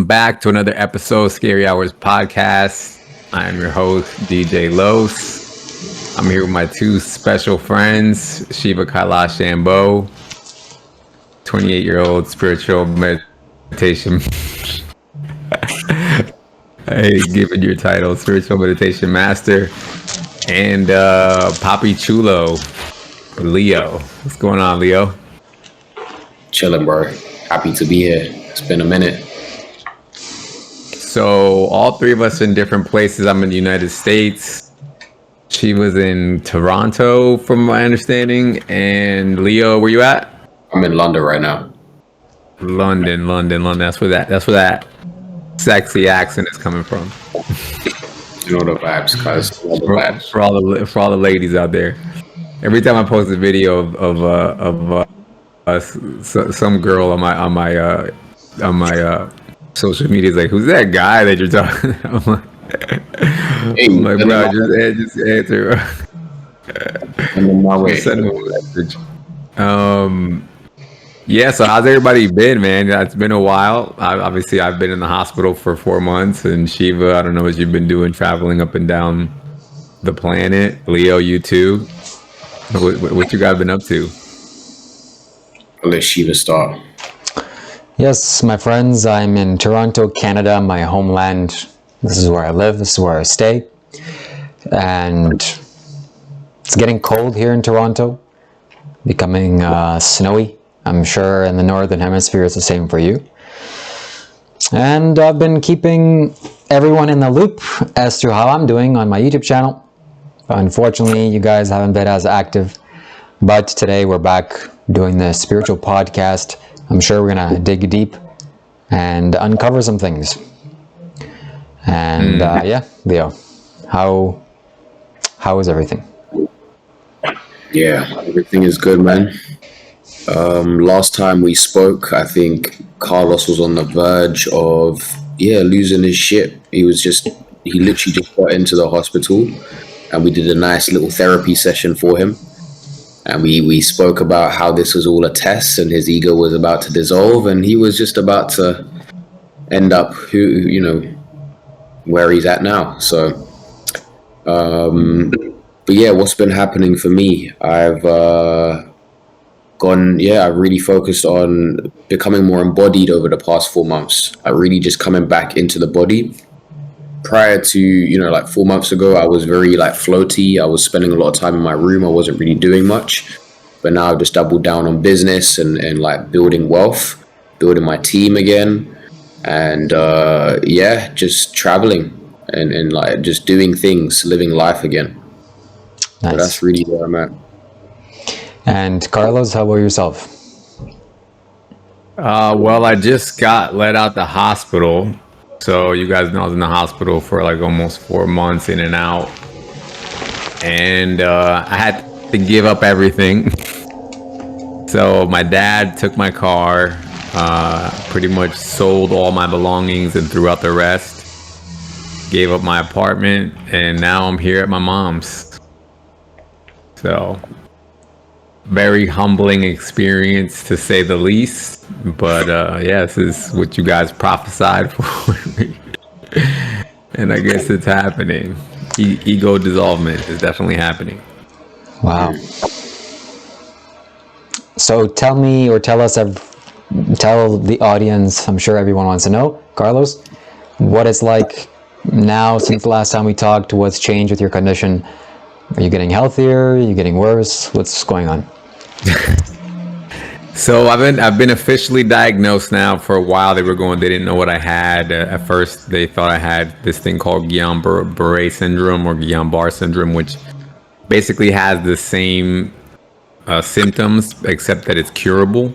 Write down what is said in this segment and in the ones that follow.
welcome back to another episode of Scary Hours Podcast. I am your host, DJ Los. I'm here with my two special friends, Shiva, Kailash, Shambho, 28-year-old spiritual meditation. Hey, given your title, spiritual meditation master, and Papi Chulo, Leo. What's going on, Leo? Chilling, bro. Happy to be here. It's been a minute. So all three of us in different places. I'm in the United States. She was in Toronto, from my understanding. And Leo, where you at? I'm in London right now. London. That's where that sexy accent is coming from. You know the vibes, guys. For all the ladies out there. Every time I post a video of some girl on my social media is like, who's that guy that you're talking? I'm like, bro, just answer. Send him a message. Yeah. So how's everybody been, man? It's been a while. Obviously, I've been in the hospital for 4 months, and Shiva, I don't know what you've been doing, traveling up and down the planet. Leo, you too. What you guys been up to? I'll let Shiva start. Yes, my friends, I'm in Toronto, Canada, my homeland. This is where I live, this is where I stay. And it's getting cold here in Toronto, becoming snowy. I'm sure in the Northern Hemisphere it's the same for you. And I've been keeping everyone in the loop as to how I'm doing on my YouTube channel. Unfortunately, you guys haven't been as active, but today we're back doing the spiritual podcast. I'm sure we're gonna dig deep and uncover some things. And yeah, Leo, how is everything? Yeah, everything is good, man. Last time we spoke, I think Carlos was on the verge of losing his shit. He literally just got into the hospital, and we did a nice little therapy session for him. And we spoke about how this was all a test, and his ego was about to dissolve, and he was just about to end up where he's at now. So, but yeah, what's been happening for me? I've really focused on becoming more embodied over the past 4 months. I really just coming back into the body. Prior to, 4 months ago, I was very floaty. I was spending a lot of time in my room. I wasn't really doing much. But now I've just doubled down on business and building wealth, building my team again. And just traveling and just doing things, living life again. Nice. So that's really where I'm at. And Carlos, how about yourself? Well, I just got let out the hospital. So you guys know I was in the hospital for almost 4 months, in and out. And I had to give up everything. So my dad took my car, pretty much sold all my belongings and threw out the rest. Gave up my apartment, and now I'm here at my mom's. So very humbling experience, to say the least. But this is what you guys prophesied for me. And I guess it's happening. Ego dissolvement is definitely happening. Wow. So tell me, or tell the audience, I'm sure everyone wants to know, Carlos, what it's like now since the last time we talked. What's changed with your condition? Are you getting healthier? Are you getting worse? What's going on? So I've been officially diagnosed now. For a while they didn't know what I had. At first they thought I had this thing called Guillain-Barré syndrome, or Guillain-Barré syndrome, which basically has the same symptoms, except that it's curable.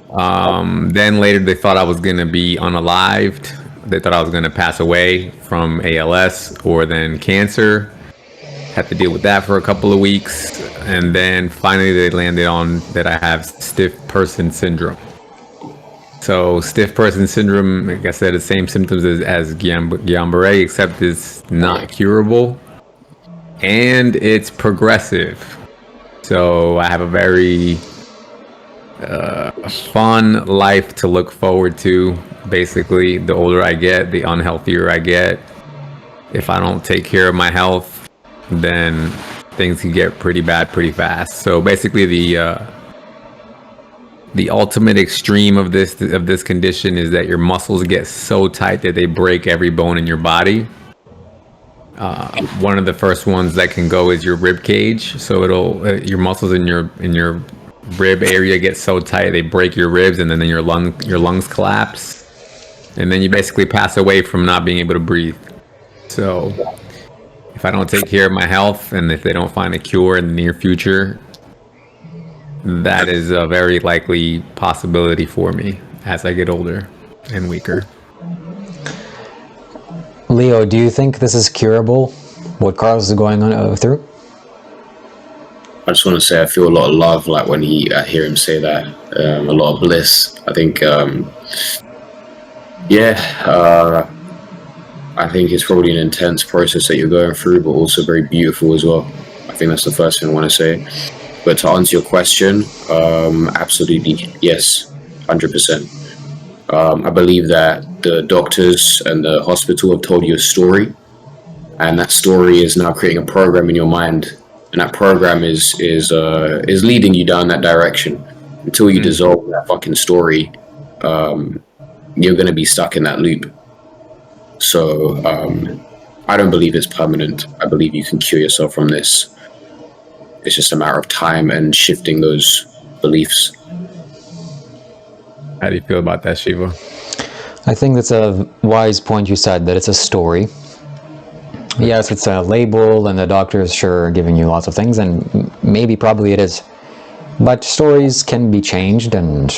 Then later they thought I was going to be unalived. They thought I was going to pass away from ALS or then cancer. Had to deal with that for a couple of weeks, and then finally they landed on that I have stiff person syndrome. So stiff person syndrome, like I said, the same symptoms as Guillain-Barré, except it's not curable and it's progressive. So I have a very a fun life to look forward to. Basically, the older I get, the unhealthier I get. If I don't take care of my health, then things can get pretty bad pretty fast. So basically, the ultimate extreme of this condition is that your muscles get so tight that they break every bone in your body. One of the first ones that can go is your rib cage. So your muscles in your rib area get so tight they break your ribs, and then your lungs collapse, and then you basically pass away from not being able to breathe. So if I don't take care of my health, and if they don't find a cure in the near future, that is a very likely possibility for me as I get older and weaker. Leo, do you think this is curable, what Carlos is going on through? I just want to say I feel a lot of love, like when I hear him say that, a lot of bliss. I think, I think it's probably an intense process that you're going through, but also very beautiful as well. I think that's the first thing I want to say. But to answer your question, absolutely, yes, 100%. I believe that the doctors and the hospital have told you a story, and that story is now creating a program in your mind, and that program is leading you down that direction. Until you dissolve that fucking story, you're going to be stuck in that loop. So I don't believe it's permanent. I believe you can cure yourself from this. It's just a matter of time and shifting those beliefs. How do you feel about that, Shiva? I think that's a wise point you said, that it's a story. Yes, it's a label, and the doctor is sure giving you lots of things, and probably it is. But stories can be changed, and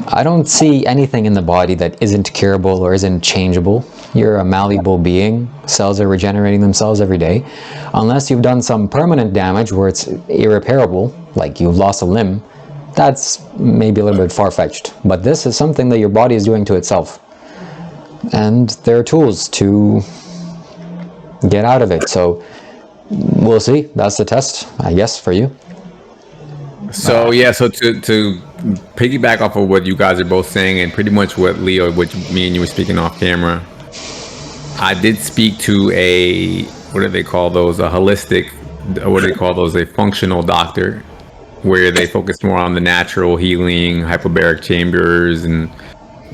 I don't see anything in the body that isn't curable or isn't changeable. You're a malleable being. Cells are regenerating themselves every day. Unless you've done some permanent damage where it's irreparable, like you've lost a limb, that's maybe a little bit far-fetched. But this is something that your body is doing to itself. And there are tools to get out of it. So we'll see. That's the test, I guess, for you. So yeah, so to piggyback off of what you guys are both saying, and pretty much what Leo, what me and you were speaking off camera, I did speak to a, what do they call those? A holistic, what do they call those? A functional doctor, where they focus more on the natural healing, hyperbaric chambers, and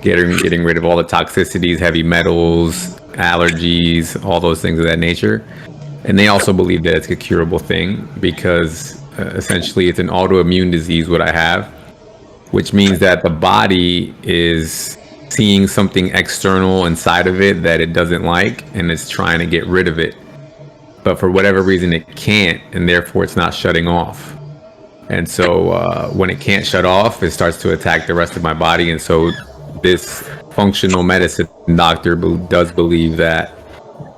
getting rid of all the toxicities, heavy metals, allergies, all those things of that nature. And they also believe that it's a curable thing, because essentially it's an autoimmune disease, what I have, which means that the body is seeing something external inside of it that it doesn't like, and it's trying to get rid of it. But for whatever reason, it can't, and therefore it's not shutting off. And so when it can't shut off, it starts to attack the rest of my body. And so this functional medicine doctor does believe that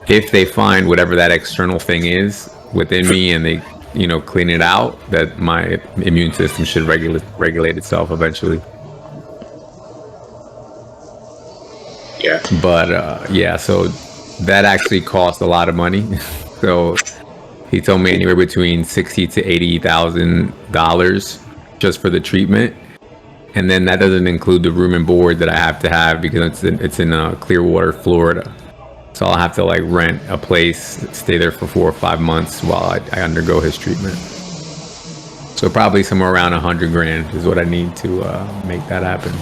if they find whatever that external thing is within me, and they clean it out, that my immune system should regulate itself eventually. Yeah. But yeah, so that actually cost a lot of money. So he told me anywhere between $60,000 to $80,000 just for the treatment, and then that doesn't include the room and board that I have to have, because it's in Clearwater, Florida. So I'll have to like rent a place, stay there for 4 or 5 months while I undergo his treatment. So probably somewhere around $100,000 is what I need to make that happen.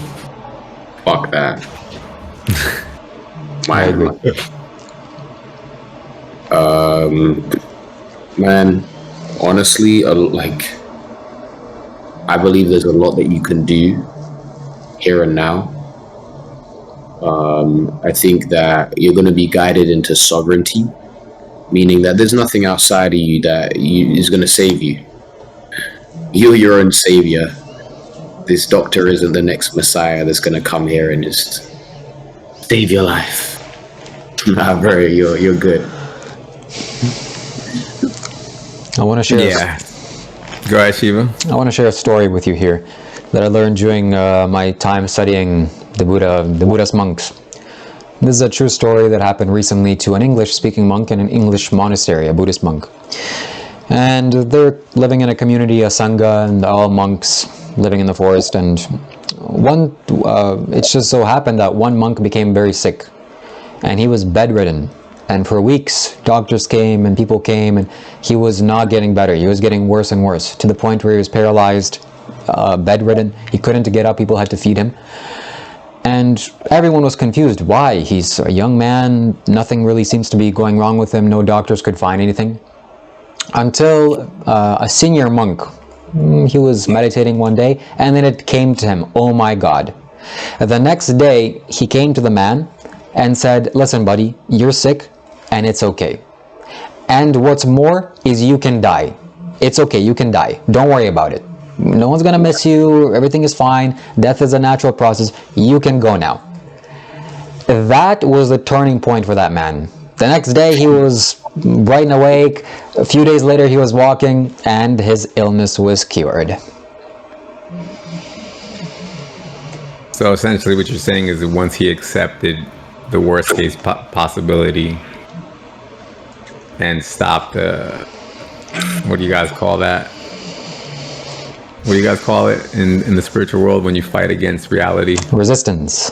Fuck that. Man, honestly, like, I believe there's a lot that you can do here and now. I think that you're going to be guided into sovereignty, meaning that there's nothing outside of you that is going to save you. You're your own savior. This doctor isn't the next messiah that's going to come here and just save your life. Nah, bro, you're good. I want to share. Yeah. Go ahead, Shiva. I want to share a story with you here that I learned during my time studying the Buddhist monks. This is a true story that happened recently to an English-speaking monk in an English monastery, a Buddhist monk. And they're living in a community, a sangha, and all monks living in the forest. And it just so happened that one monk became very sick, and he was bedridden. And for weeks, doctors came and people came, and he was not getting better. He was getting worse and worse, to the point where he was paralyzed, bedridden. He couldn't get up. People had to feed him. And everyone was confused. Why? He's a young man. Nothing really seems to be going wrong with him. No doctors could find anything. Until a senior monk, he was meditating one day, and then it came to him, oh my God. The next day, he came to the man and said, listen, buddy, you're sick, and it's okay. And what's more is you can die. It's okay, you can die. Don't worry about it. No one's gonna miss you, everything is fine, death is a natural process, you can go now. That was the turning point for that man. The next day he was bright and awake. A few days later he was walking, and his illness was cured. So essentially what you're saying is that once he accepted the worst case possibility and stopped what do you guys call that? What do you guys call it in the spiritual world when you fight against reality? Resistance.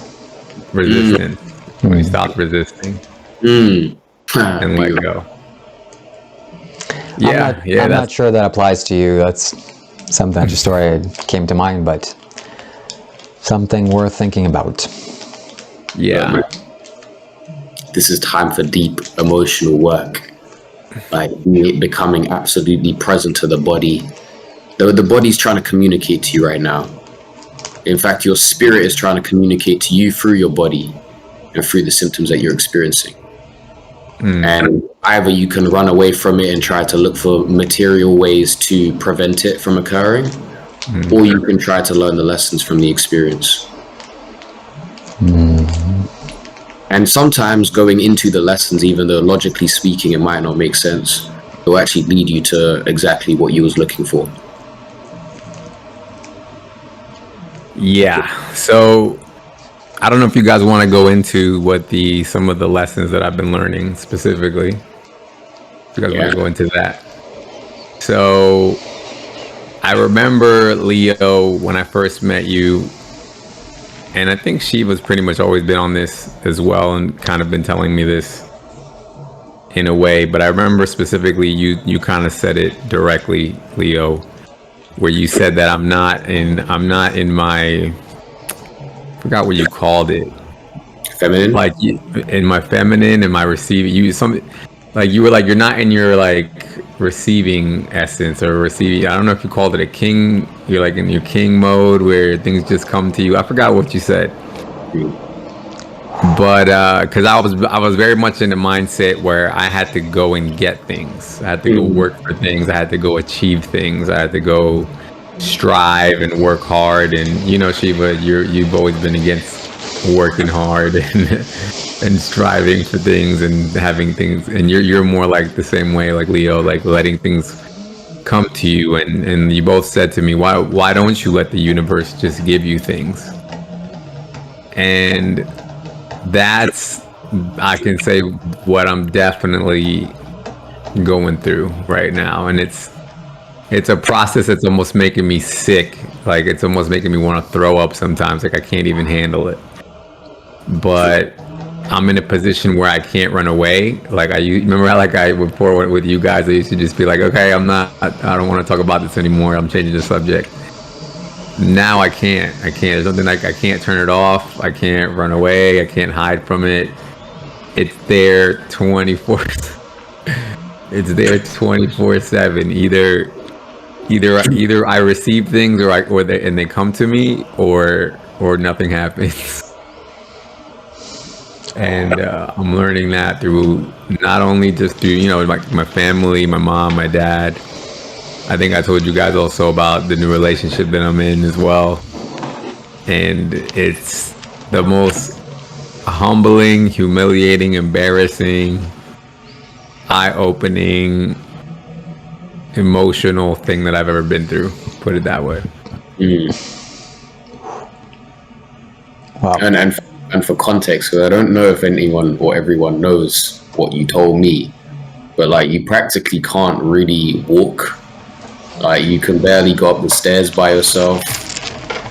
Resistance. When you stop resisting and let go. Yeah, I'm not sure that applies to you. That's something, just story came to mind, but something worth thinking about. Yeah. This is time for deep emotional work, like becoming absolutely present to the body. The body's trying to communicate to you right now. In fact, your spirit is trying to communicate to you through your body and through the symptoms that you're experiencing. And either you can run away from it and try to look for material ways to prevent it from occurring, or you can try to learn the lessons from the experience. And sometimes going into the lessons, even though logically speaking it might not make sense, it will actually lead you to exactly what you was looking for. Yeah. So I don't know if you guys want to go into what some of the lessons that I've been learning specifically. If you guys want to go into that. So I remember, Leo, when I first met you, and I think Shiva's pretty much always been on this as well and kind of been telling me this in a way, but I remember specifically you kind of said it directly, Leo, where you said that I'm not in my, I forgot what you called it. Feminine? Like in my feminine and my receiving, you were like, you're not in your like receiving essence or receiving, I don't know if you called it a king, you're like in your king mode where things just come to you. I forgot what you said. But because I was very much in the mindset where I had to go and get things. I had to go work for things. I had to go achieve things. I had to go strive and work hard. And you know, Shiva, you've always been against working hard and striving for things and having things. And you're more like the same way, like Leo, like letting things come to you. And you both said to me, why don't you let the universe just give you things? And that's, I can say, what I'm definitely going through right now. And it's a process that's almost making me sick. Like it's almost making me want to throw up sometimes. Like I can't even handle it. But I'm in a position where I can't run away. Like remember how before with you guys, I used to just be like, okay, I don't want to talk about this anymore. I'm changing the subject. Now I can't. There's something like I can't turn it off. I can't run away. I can't hide from it. It's there 24. It's there 24/7. Either I receive things or they come to me or nothing happens. And I'm learning that through not only just through my family, my mom, my dad. I think I told you guys also about the new relationship that I'm in as well. And it's the most humbling, humiliating, embarrassing, eye-opening, emotional thing that I've ever been through. Put it that way. Wow. And for context, because I don't know if anyone or everyone knows what you told me. but like you practically can't really walk. Like you can barely go up the stairs by yourself.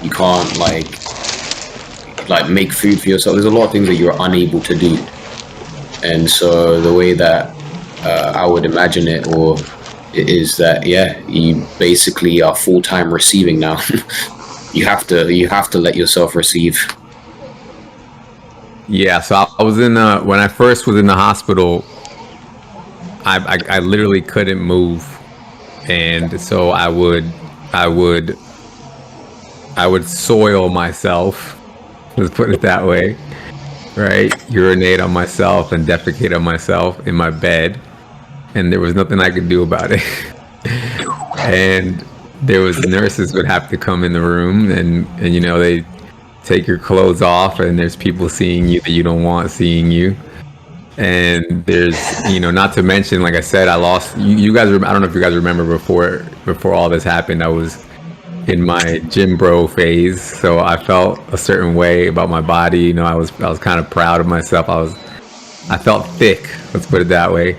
You can't like make food for yourself. There's a lot of things that you're unable to do. And so the way that I would imagine it, or it is that, yeah, you basically are full-time receiving now. you have to let yourself receive. Yeah, so I was in when I first was in the hospital, I literally couldn't move, and so I would soil myself, let's put it that way, right? Urinate on myself and defecate on myself in my bed, and there was nothing I could do about it. And there was nurses would have to come in the room, and you know, they take your clothes off, and there's people seeing you that you don't want seeing you. And there's, you know, not to mention, like I said, I lost you guys. I don't know if you guys remember before all this happened, I was in my gym bro phase, so I felt a certain way about my body. You know, I was kind of proud of myself. I felt thick, let's put it that way.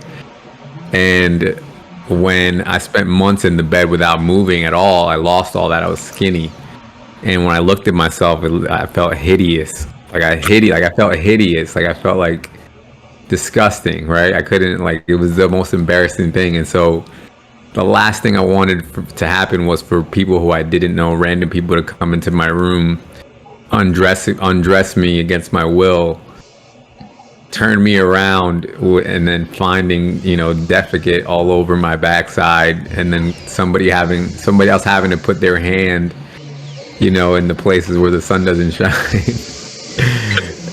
And when I spent months in the bed without moving at all, I lost all that. I was skinny. And when I looked at myself, I felt hideous. I felt hideous. Like I felt like disgusting, right? I couldn't, like, it was the most embarrassing thing. And so the last thing I wanted to happen was for people who I didn't know, random people, to come into my room, undress me against my will, turn me around, and then finding, you know, defecate all over my backside, and then somebody else having to put their hand, you know, in the places where the sun doesn't shine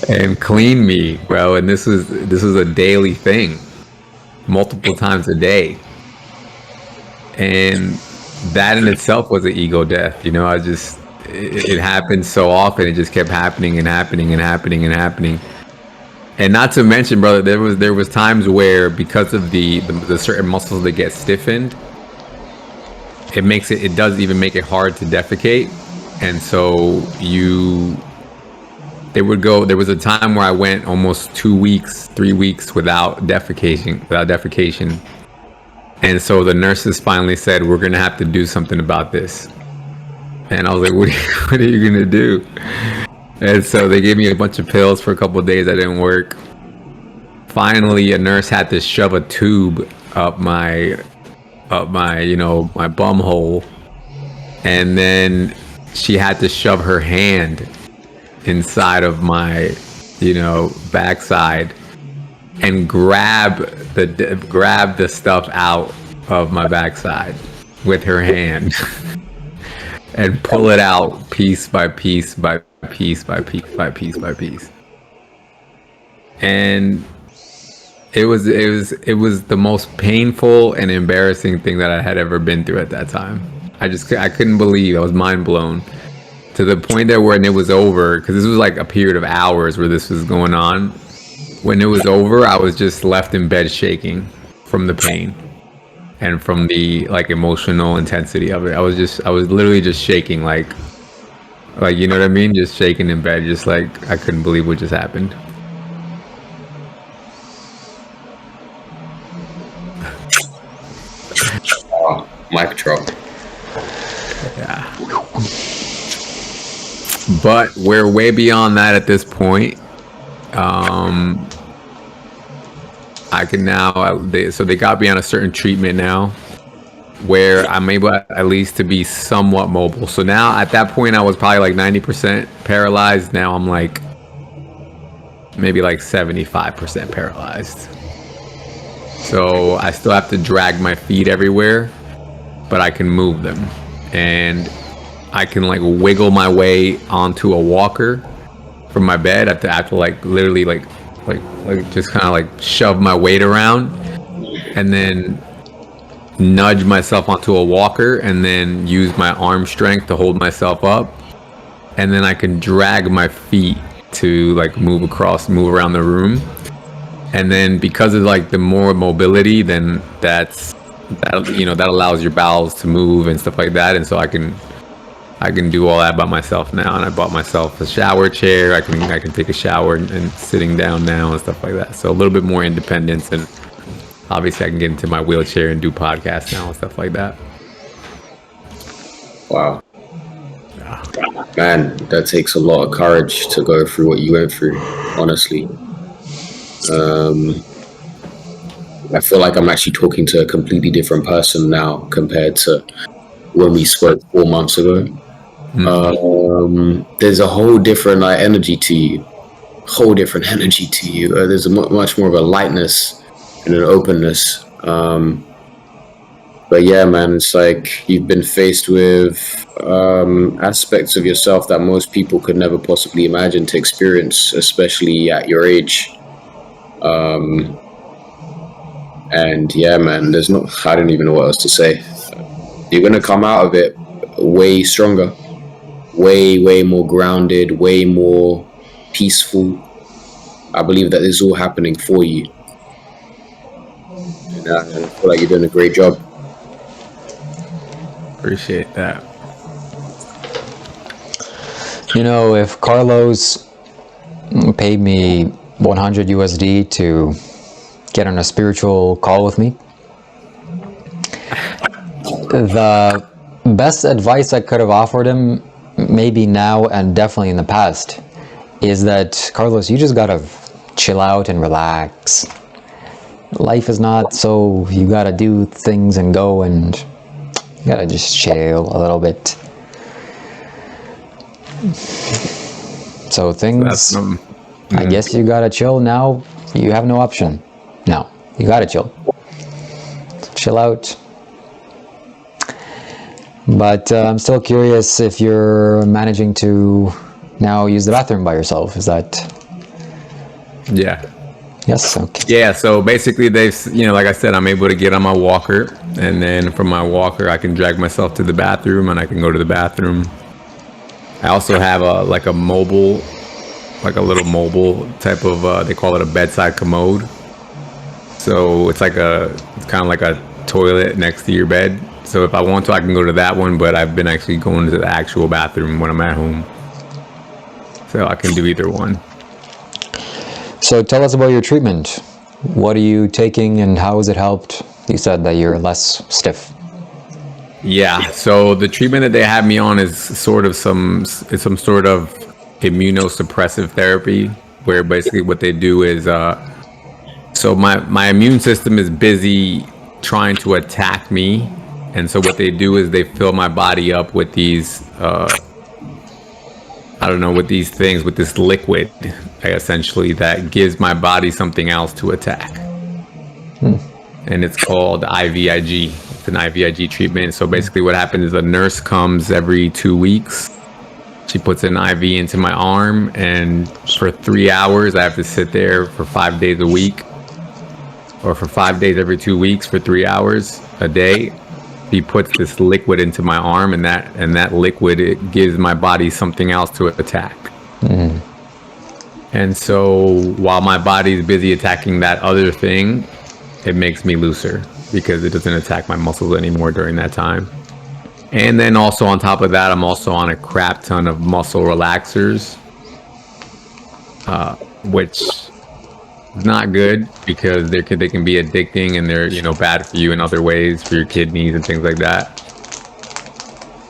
and clean me, bro. And this was a daily thing, multiple times a day. And that in itself was an ego death. You know, it happened so often. It just kept happening and happening and happening and happening. And not to mention, brother, there was times where, because of the certain muscles that get stiffened, it does even make it hard to defecate. And so there was a time where I went almost 2 weeks, 3 weeks without defecation. And so the nurses finally said, we're going to have to do something about this. And I was like, what are you going to do? And so they gave me a bunch of pills for a couple of days that didn't work. Finally, a nurse had to shove a tube up my, you know, my bum hole. And then she had to shove her hand inside of my, you know, backside and grab the stuff out of my backside with her hand and pull it out piece by piece by piece by piece by piece by piece. And it was the most painful and embarrassing thing that I had ever been through at that time. I couldn't believe. I was mind blown, to the point that when it was over, because this was like a period of hours where this was going on. When it was over, I was just left in bed shaking from the pain and from the, like, emotional intensity of it. I was literally just shaking, like, you know what I mean? Just shaking in bed, just like I couldn't believe what just happened. Mic drop. Yeah. But we're way beyond that at this point. I can now, so they got me on a certain treatment now where I'm able at least to be somewhat mobile. So now at that point I was probably like 90% paralyzed. Now I'm like maybe like 75% paralyzed. So I still have to drag my feet everywhere, but I can move them. And I can like wiggle my way onto a walker from my bed. I have to like literally like just kind of like shove my weight around and then nudge myself onto a walker and then use my arm strength to hold myself up. And then I can drag my feet to like move around the room. And then because of like the more mobility, then that allows your bowels to move and stuff like that. And so I can do all that by myself now. And I bought myself a shower chair. I can take a shower and sitting down now and stuff like that. So a little bit more independence, and obviously I can get into my wheelchair and do podcasts now and stuff like that. Wow. Man, that takes a lot of courage to go through what you went through, honestly. I feel like I'm actually talking to a completely different person now compared to when we spoke 4 months ago. There's a whole different like energy to you. There's much more of a lightness and an openness. But yeah, man, it's like you've been faced with aspects of yourself that most people could never possibly imagine to experience, especially at your age. And yeah, man, I don't even know what else to say. You're going to come out of it way stronger, way more grounded, way more peaceful. I believe that this is all happening for you. And I feel like you're doing a great job. Appreciate that. You know, if Carlos paid me 100 USD to get on a spiritual call with me, the best advice I could have offered him, maybe now and definitely in the past, is that, Carlos, you just gotta chill out and relax. Life is not so you gotta do things and go, and you gotta just chill a little bit. So things, I guess you gotta chill now. You have no option now. You gotta chill. Chill out. But I'm still curious if you're managing to now use the bathroom by yourself. Is that? Yeah. Yes. Okay. Yeah. So basically, like I said, I'm able to get on my walker, and then from my walker, I can drag myself to the bathroom, and I can go to the bathroom. I also have a little mobile type of. They call it a bedside commode. So it's kind of like a toilet next to your bed. So if I want to, I can go to that one, but I've been actually going to the actual bathroom when I'm at home. So I can do either one. So tell us about your treatment. What are you taking and how has it helped? You said that you're less stiff. Yeah, so the treatment that they have me on is some sort of immunosuppressive therapy, where basically what they do is, so my immune system is busy trying to attack me. And so what they do is they fill my body up with these, with this liquid, essentially, that gives my body something else to attack. And it's called IVIG. It's an IVIG treatment. So basically what happens is a nurse comes every 2 weeks. She puts an IV into my arm, and for 3 hours, I have to sit there for 5 days a week, or for 5 days every 2 weeks for 3 hours a day. He puts this liquid into my arm, and that liquid, it gives my body something else to attack. And so while my body is busy attacking that other thing, it makes me looser because it doesn't attack my muscles anymore during that time. And then also on top of that, I'm also on a crap ton of muscle relaxers, which is not good because they can be addicting, and they're bad for you in other ways, for your kidneys and things like that.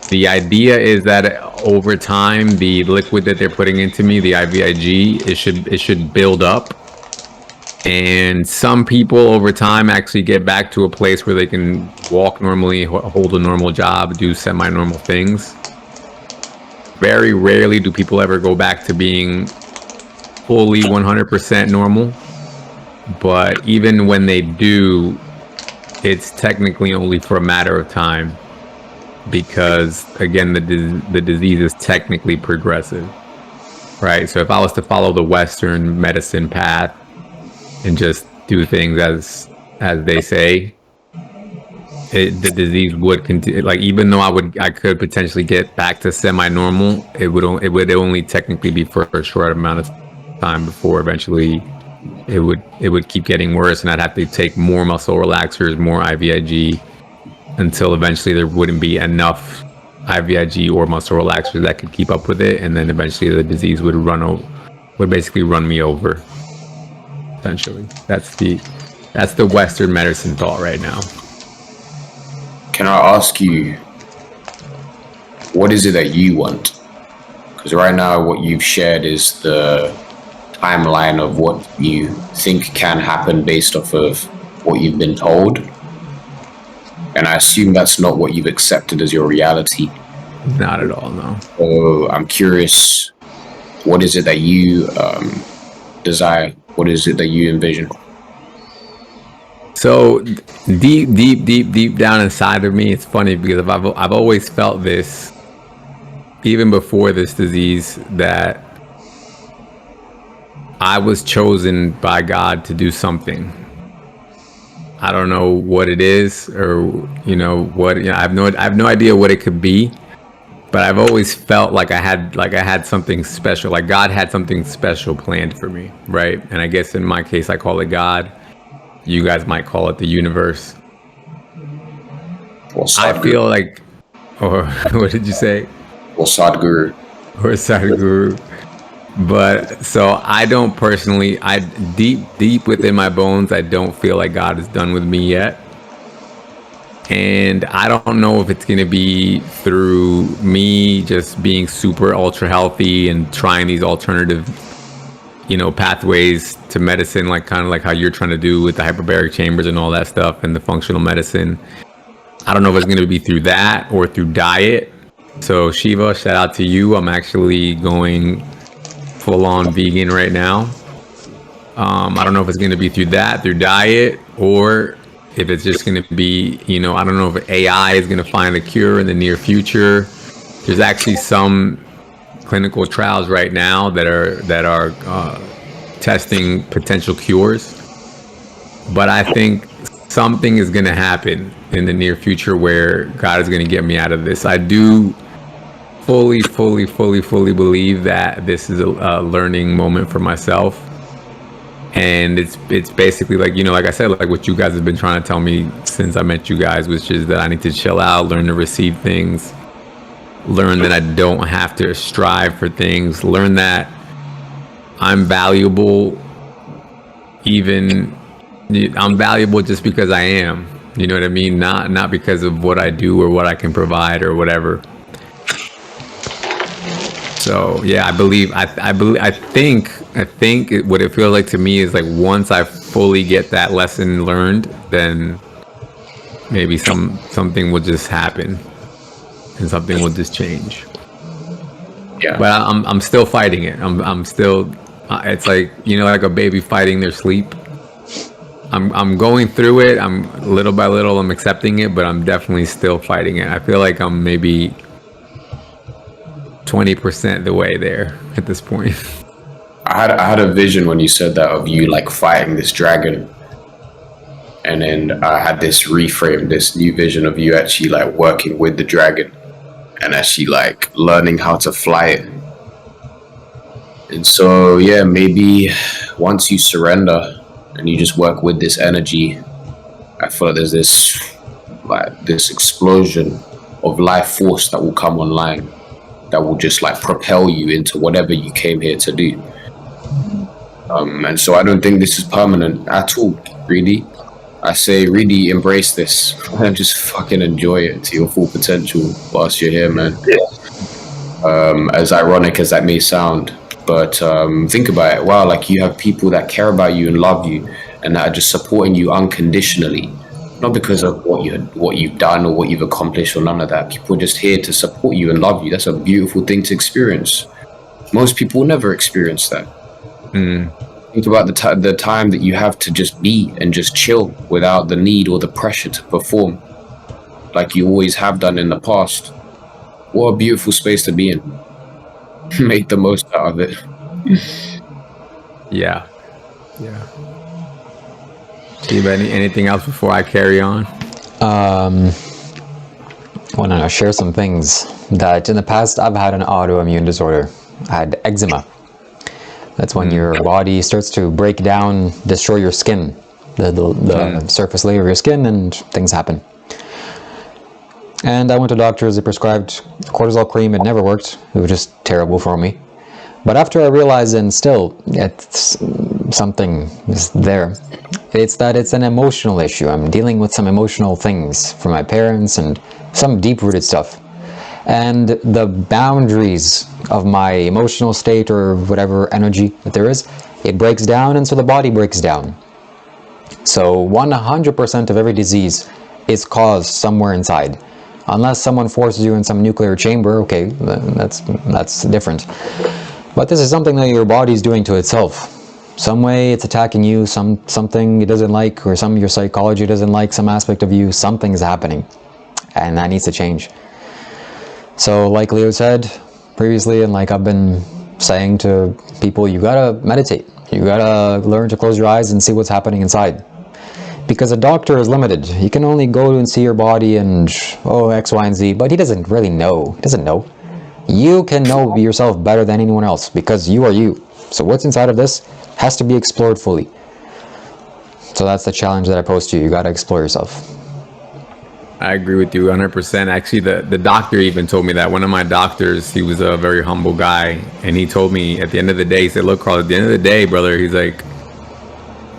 The idea is that over time, the liquid that they're putting into me, the IVIG, it should build up. And some people over time actually get back to a place where they can walk normally, hold a normal job, do semi-normal things. Very rarely do people ever go back to being fully 100% normal. But even when they do, it's technically only for a matter of time, because again, the disease is technically progressive, right? So if I was to follow the Western medicine path and just do things as they say, the disease would continue. Like, even though I could potentially get back to semi-normal, it would only technically be for a short amount of time before eventually it would keep getting worse, and I'd have to take more muscle relaxers, more IVIG, until eventually there wouldn't be enough IVIG or muscle relaxers that could keep up with it, and then eventually the disease would basically run me over. Essentially, that's That's the Western medicine thought right now. Can I ask you, what is it that you want? Because right now what you've shared is the timeline of what you think can happen based off of what you've been told. And I assume that's not what you've accepted as your reality. Not at all, no. So I'm curious, what is it that you desire? What is it that you envision? So deep down inside of me, it's funny because I've always felt this, even before this disease, that I was chosen by God to do something. I don't know what it is, or I have no idea what it could be, but I've always felt like I had something special, like God had something special planned for me, right? And I guess in my case, I call it God. You guys might call it the universe. Or I feel like, or what did you say? Or Sadhguru. Or Sadhguru. But so I don't personally, deep within my bones, I don't feel like God is done with me yet. And I don't know if it's going to be through me just being super ultra healthy and trying these alternative, pathways to medicine, like kind of like how you're trying to do with the hyperbaric chambers and all that stuff and the functional medicine. I don't know if it's going to be through that or through diet. So Shiva, shout out to you. I'm actually going full on vegan right now. I don't know if it's going to be through diet, or if it's just going to be, I don't know if AI is going to find a cure in the near future. There's actually some clinical trials right now that are testing potential cures. But I think something is going to happen in the near future where God is going to get me out of this. I do fully believe that this is a learning moment for myself. And it's basically like, like I said, like what you guys have been trying to tell me since I met you guys, which is that I need to chill out, learn to receive things, learn that I don't have to strive for things, learn that I'm valuable, I'm valuable just because I am, you know what I mean? Not because of what I do or what I can provide or whatever. So yeah, I think what it feels like to me is like once I fully get that lesson learned, then maybe something will just happen and something will just change. Yeah. But I'm still fighting it. I'm still. It's like like a baby fighting their sleep. I'm going through it. I'm little by little. I'm accepting it, but I'm definitely still fighting it. I feel like I'm maybe 20% the way there at this point. I had a vision when you said that of you like fighting this dragon, and then I had this new vision of you actually like working with the dragon and actually like learning how to fly it. And so yeah, maybe once you surrender and you just work with this energy, I feel like there's this explosion of life force that will come online that will just like propel you into whatever you came here to do. And so I don't think this is permanent at all, really. I say really embrace this and just fucking enjoy it to your full potential whilst you're here, man. As ironic as that may sound, but think about it. Wow, like you have people that care about you and love you and that are just supporting you unconditionally. Not because of what you've done or what you've accomplished or none of that. People are just here to support you and love you. That's a beautiful thing to experience. Most people will never experience that. Think about the time that you have to just be and just chill without the need or the pressure to perform like you always have done in the past. What a beautiful space to be in. Make the most out of it. Yeah. Steve, anything else before I carry on? I want to share some things that in the past I've had an autoimmune disorder. I had eczema. That's when your body starts to break down, destroy your skin, the surface layer of your skin, and things happen. And I went to doctors. They prescribed cortisol cream. It never worked. It was just terrible for me. But after I realized, and still, it's something is there. It's that it's an emotional issue. I'm dealing with some emotional things from my parents and some deep-rooted stuff. And the boundaries of my emotional state or whatever energy that there is, it breaks down, and so the body breaks down. So 100% of every disease is caused somewhere inside. Unless someone forces you in some nuclear chamber, okay, that's different. But this is something that your body's doing to itself. Some way it's attacking you, something it doesn't like, or your psychology doesn't like, some aspect of you, something's happening. And that needs to change. So like Leo said previously, and like I've been saying to people, you gotta meditate. You gotta learn to close your eyes and see what's happening inside. Because a doctor is limited. He can only go and see your body and, oh, X, Y, and Z, but he doesn't really know. He doesn't know. You can know yourself better than anyone else because you are you. So what's inside of this has to be explored fully. So that's the challenge that I pose to you. You gotta explore yourself. I agree with you 100%. Actually, the doctor even told me that. One of my doctors, he was a very humble guy, and he told me at the end of the day, he said, look, Carl, at the end of the day, brother, he's like,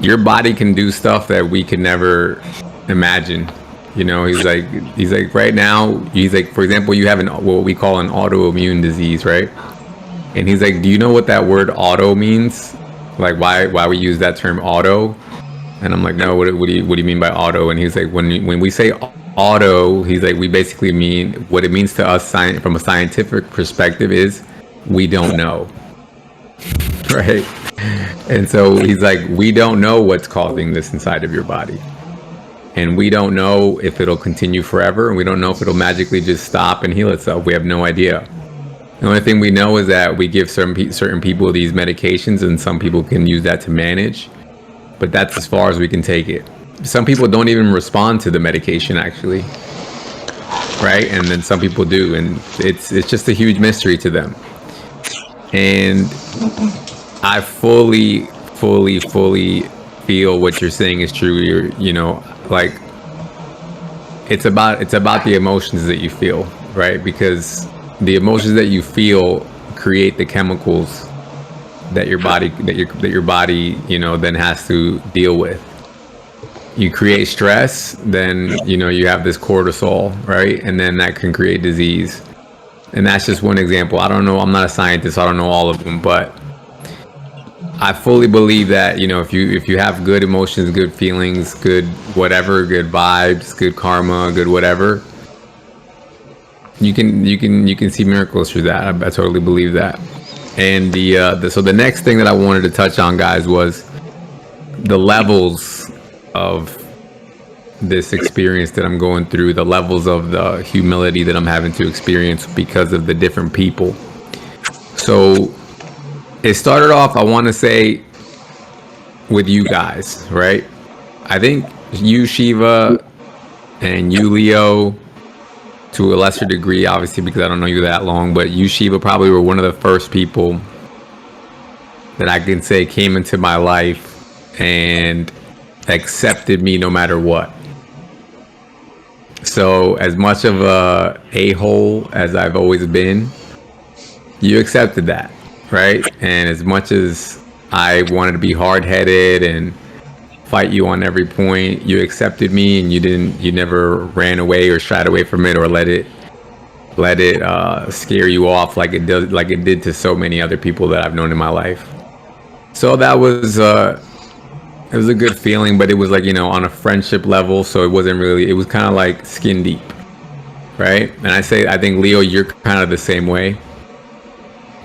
your body can do stuff that we could never imagine. You know, he's like right now, he's like, for example, you have what we call an autoimmune disease, right? And he's like, do you know what that word auto means? Like why we use that term auto? And I'm like, no, what do you mean by auto? And he's like, when we say auto, he's like, we basically mean what it means to us from a scientific perspective is we don't know. Right? And so he's like, we don't know what's causing this inside of your body. And we don't know if it'll continue forever. And we don't know if it'll magically just stop and heal itself. We have no idea. The only thing we know is that we give certain people these medications, and some people can use that to manage. But that's as far as we can take it. Some people don't even respond to the medication, actually. Right? And then some people do. And it's just a huge mystery to them. And I fully feel what you're saying is true. You know, like it's about the emotions that you feel, right? Because the emotions that you feel create the chemicals that your body, you know, then has to deal with. You create stress, then, you know, you have this cortisol, right? And then that can create disease. And that's just one example. I don't know. I'm not a scientist. I don't know all of them, but I fully believe that, you know, if you have good emotions, good feelings, good whatever, good vibes, good karma, good whatever, you can see miracles through that. I totally believe that. And so the next thing that I wanted to touch on, guys, was the levels of this experience that I'm going through, the levels of the humility that I'm having to experience because of the different people. So it started off, I want to say, with you guys, right? I think you, Shiva, and you, Leo, to a lesser degree, obviously, because I don't know you that long, but you, Shiva, probably were one of the first people that I can say came into my life and accepted me no matter what. So as much of a a-hole as I've always been, you accepted that, right? And as much as I wanted to be hard-headed and fight you on every point, you accepted me, and you never ran away or shied away from it or let it scare you off like it did to so many other people that I've known in my life. So that was it was a good feeling, but it was like, you know, on a friendship level, so it wasn't really, it was kind of like skin deep, right? And I think Leo, you're kind of the same way.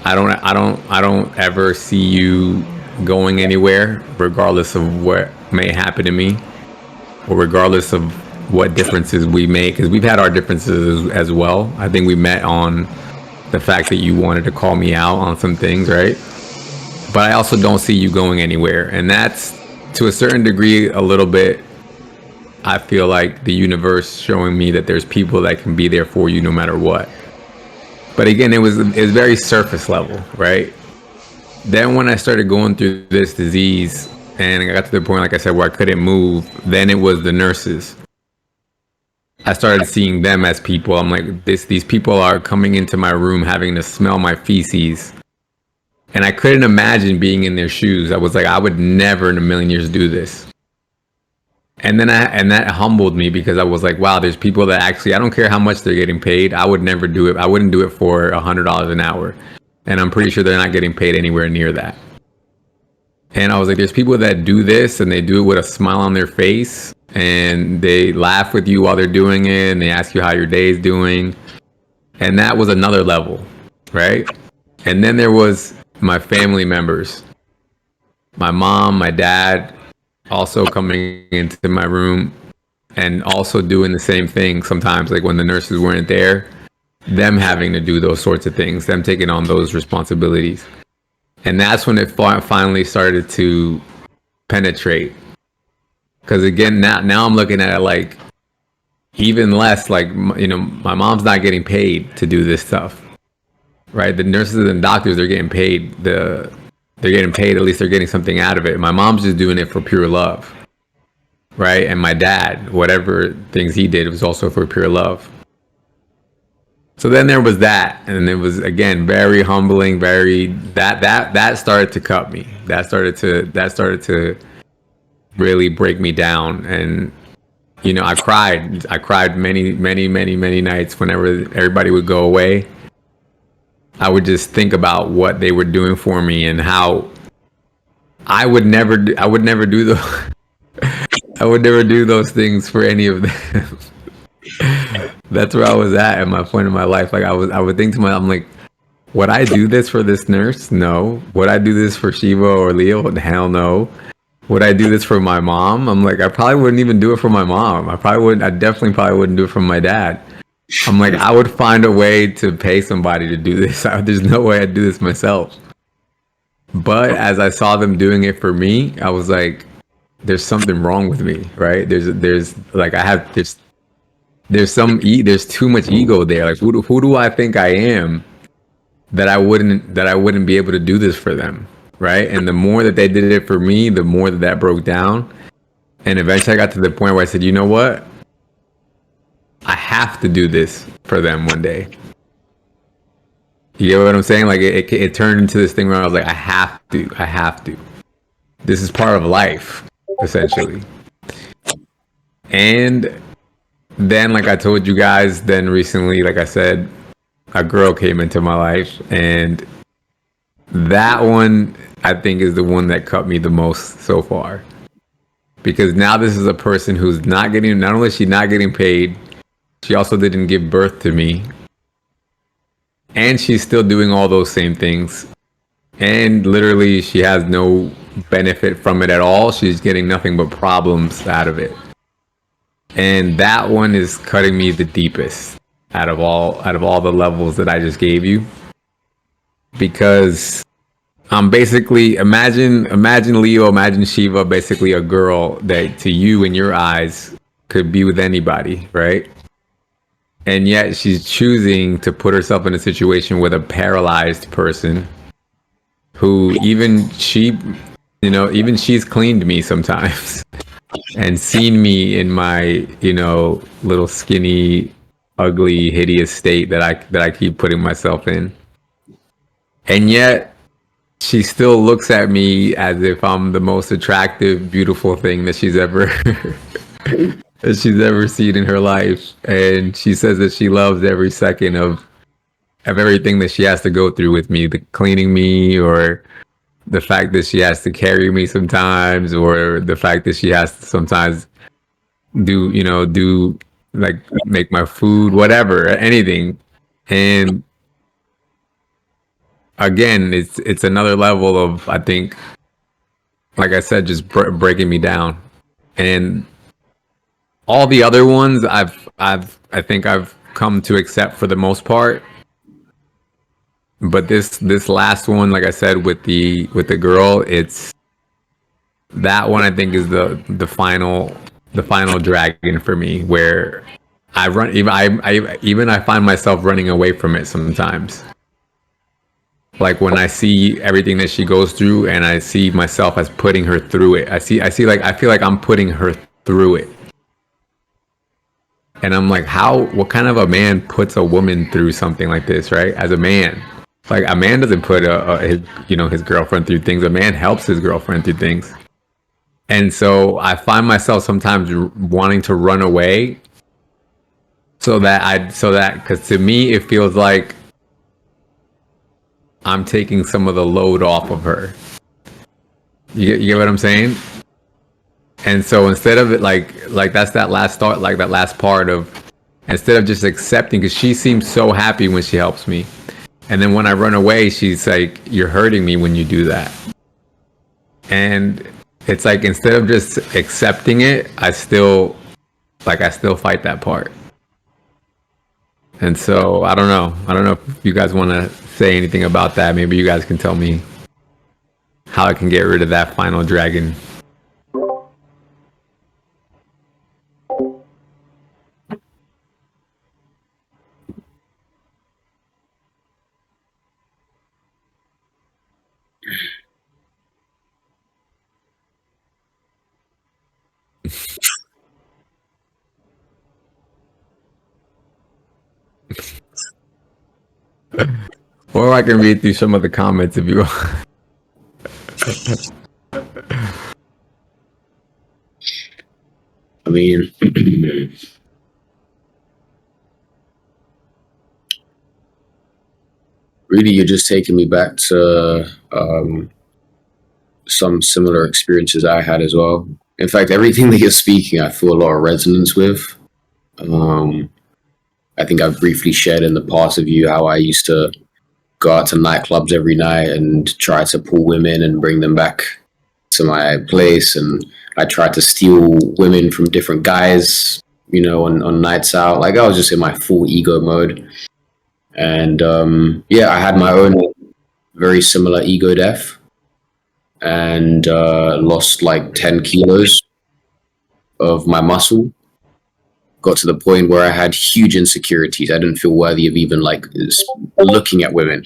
I don't ever see you going anywhere, regardless of what may happen to me, or regardless of what differences we make, because we've had our differences as well. I think we met on the fact that you wanted to call me out on some things, right? But I also don't see you going anywhere, and that's, to a certain degree, a little bit, I feel like the universe showing me that there's people that can be there for you no matter what. But again, it was very surface level, right? Then when I started going through this disease and I got to the point, like I said, where I couldn't move, then it was the nurses. I started seeing them as people. I'm like, these people are coming into my room having to smell my feces And I couldn't imagine being in their shoes. I was like, I would never in a million years do this. And then that humbled me, because I was like, wow, there's people that actually, I don't care how much they're getting paid. I would never do it. I wouldn't do it for $100 an hour. And I'm pretty sure they're not getting paid anywhere near that. And I was like, there's people that do this and they do it with a smile on their face, and they laugh with you while they're doing it, and they ask you how your day is doing. And that was another level, right? And then there was my family members, my mom, my dad, also coming into my room and also doing the same thing sometimes, like when the nurses weren't there, them having to do those sorts of things, them taking on those responsibilities. And that's when it finally started to penetrate. Because again, now I'm looking at it like even less, like, you know, my mom's not getting paid to do this stuff, right? The nurses and doctors, they're getting paid. They're getting paid, at least they're getting something out of it. My mom's just doing it for pure love, right? And my dad, whatever things he did, was also for pure love. So then there was that, and it was again very humbling. That started to cut me. That started to really break me down. And you know, I cried many nights whenever everybody would go away. I would just think about what they were doing for me and how I would never do those I would never do those things for any of them. That's where I was at my point in my life. Like I would think to myself, I'm like, would I do this for this nurse? No. Would I do this for Shiva or Leo? Hell no. Would I do this for my mom? I'm like, I probably wouldn't even do it for my mom. I definitely probably wouldn't do it for my dad. I'm like, I would find a way to pay somebody to do this. There's no way I'd do this myself. But as I saw them doing it for me, I was like, there's something wrong with me, right? There's too much ego there. Like, who do I think I am that I wouldn't be able to do this for them, right? And the more that they did it for me, the more that broke down. And eventually I got to the point where I said, you know what? I have to do this for them one day. You get what I'm saying? Like it turned into this thing where I was like, I have to. This is part of life, essentially. And then, like I told you guys, then recently, like I said, a girl came into my life, and that one I think is the one that cut me the most so far. Because now this is a person who's not only is she not getting paid, she also didn't give birth to me. And she's still doing all those same things. And literally she has no benefit from it at all. She's getting nothing but problems out of it. And that one is cutting me the deepest out of all the levels that I just gave you. Because I'm basically, imagine Leo, imagine Shiva, basically a girl that to you in your eyes could be with anybody, right? And yet she's choosing to put herself in a situation with a paralyzed person who even she's cleaned me sometimes and seen me in my, little skinny, ugly, hideous state that I keep putting myself in. And yet she still looks at me as if I'm the most attractive, beautiful thing that she's ever seen in her life. And she says that she loves every second of everything that she has to go through with me, the cleaning me, or the fact that she has to carry me sometimes, or the fact that she has to sometimes do like make my food, whatever, anything. And again, it's another level of, I think, like I said, just breaking me down. And all the other ones I think I've come to accept for the most part. But this last one, like I said, with the girl, it's that one I think is the final dragon for me, where I find myself running away from it sometimes. Like when I see everything that she goes through and I see myself as putting her through it. I feel like I'm putting her through it. And I'm like, what kind of a man puts a woman through something like this, right? As a man. Like a man doesn't put his girlfriend through things. A man helps his girlfriend through things. And so I find myself sometimes wanting to run away because to me it feels like I'm taking some of the load off of her. You get what I'm saying? And so instead of it like that's that last thought, like that last part of, instead of just accepting, because she seems so happy when she helps me, and then when I run away, she's like, "You're hurting me when you do that." And it's like, instead of just accepting it, I still fight that part. And so I don't know if you guys want to say anything about that. Maybe you guys can tell me how I can get rid of that final dragon. Or I can read through some of the comments if you want. I mean, really, you're just taking me back to some similar experiences I had as well. In fact, everything that you're speaking, I feel a lot of resonance with. I think I've briefly shared in the past of you how I used to go out to nightclubs every night and try to pull women and bring them back to my place. And I tried to steal women from different guys, on nights out. Like, I was just in my full ego mode. And I had my own very similar ego death, and lost like 10 kilos of my muscle. Got to the point where I had huge insecurities. I didn't feel worthy of even like looking at women.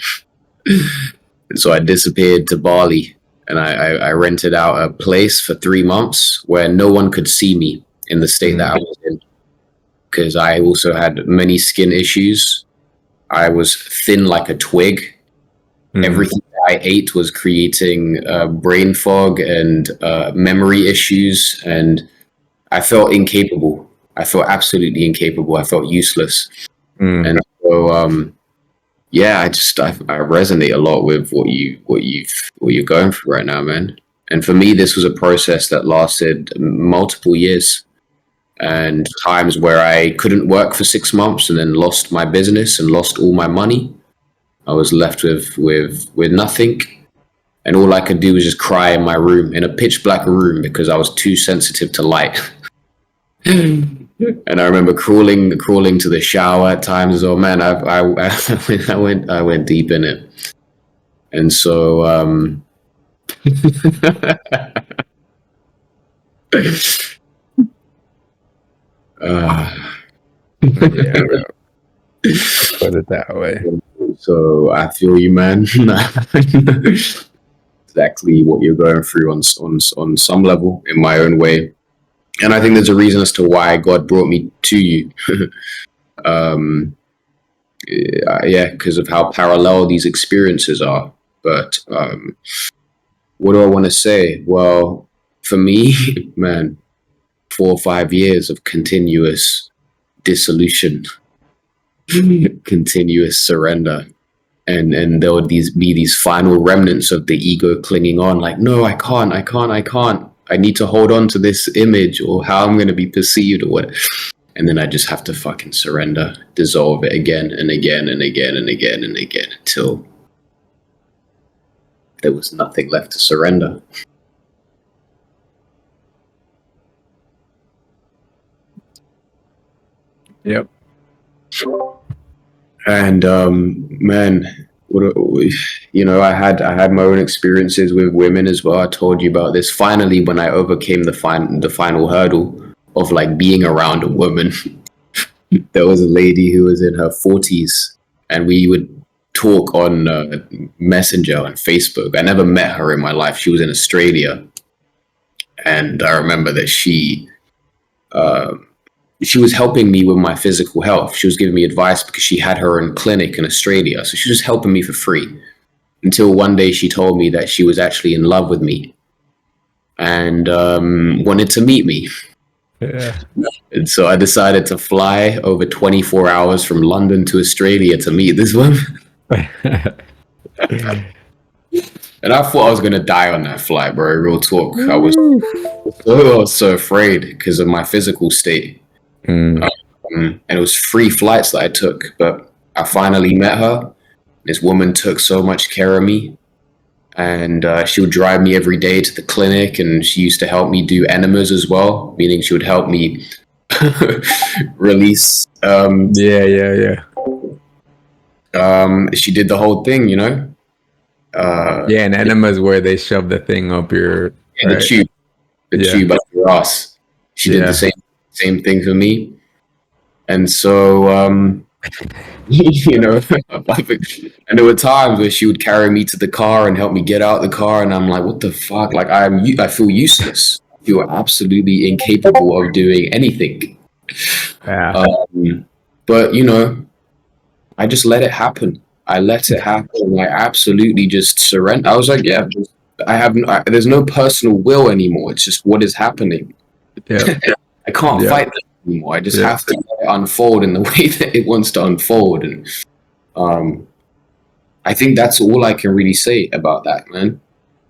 And so I disappeared to Bali, and I rented out a place for 3 months where no one could see me in the state that I was in, because I also had many skin issues. I was thin like a twig. Everything I ate was creating brain fog and memory issues, and I felt incapable. I felt absolutely incapable. I felt useless. And so, I resonate a lot with what you're going through right now, man. And for me, this was a process that lasted multiple years, and times where I couldn't work for 6 months and then lost my business and lost all my money. I was left with nothing, and all I could do was just cry in my room, in a pitch black room, because I was too sensitive to light. And I remember crawling to the shower at times. Oh man, I went deep in it, and so Yeah, put it that way. So I feel you, man. Exactly what you're going through on some level, in my own way. And I think there's a reason as to why God brought me to you. Because of how parallel these experiences are. But what do I want to say? Well, for me, man, 4 or 5 years of continuous dissolution, continuous surrender. And there would be these final remnants of the ego clinging on, like, no, I can't. I need to hold on to this image, or how I'm going to be perceived, or what. And then I just have to fucking surrender, dissolve it again and again and again and again and again, until there was nothing left to surrender. Yep. And man, I had my own experiences with women as well. I told you about this. Finally, when I overcame the final hurdle of like being around a woman, there was a lady who was in her 40s, and we would talk on Messenger and Facebook. I never met her in my life. She was in Australia, and I remember that she she was helping me with my physical health. She was giving me advice because she had her own clinic in Australia. So she was helping me for free until one day she told me that she was actually in love with me and wanted to meet me. Yeah. And so I decided to fly over 24 hours from London to Australia to meet this woman. And I thought I was going to die on that flight, bro. Real talk. I was so afraid because of my physical state. Mm. And it was 3 flights that I took, but I finally met her. This woman took so much care of me, and she would drive me every day to the clinic, and she used to help me do enemas as well, meaning she would help me release. Yeah. She did the whole thing, you know. Yeah, and enemas where they shove the thing up your The tube, Yeah. up your ass. She did the Yeah. same thing for me, and so you know, and there were times where she would carry me to the car and help me get out the car, and I'm like, what the fuck? Like I feel useless. I feel absolutely incapable of doing anything. Yeah. But you know, I just let it happen. I let it happen. I absolutely just surrender. I was like, yeah, there's no personal will anymore. It's just what is happening. Yeah. I can't Yeah. fight this anymore. I just Yeah. have to let it unfold in the way that it wants to unfold. And I think that's all I can really say about that, man.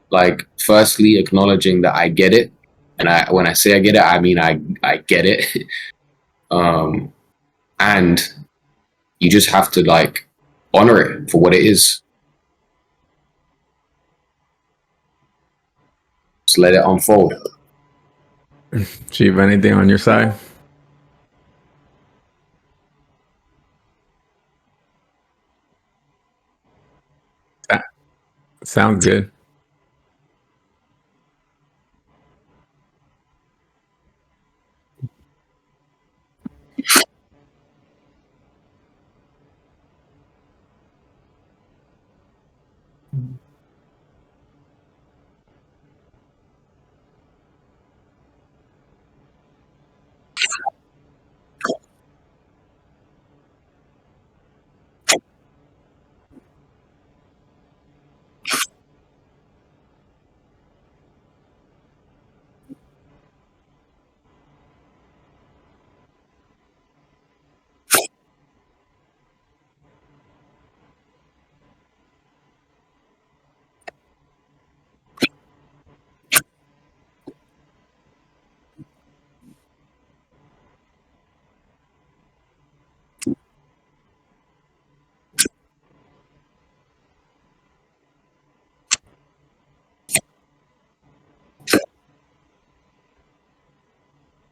Like, firstly, acknowledging that I get it. And when I say I get it, I mean I get it. um, and you just have to like honor it for what it is. Just let it unfold. Chief, anything on your side? Ah, sounds good.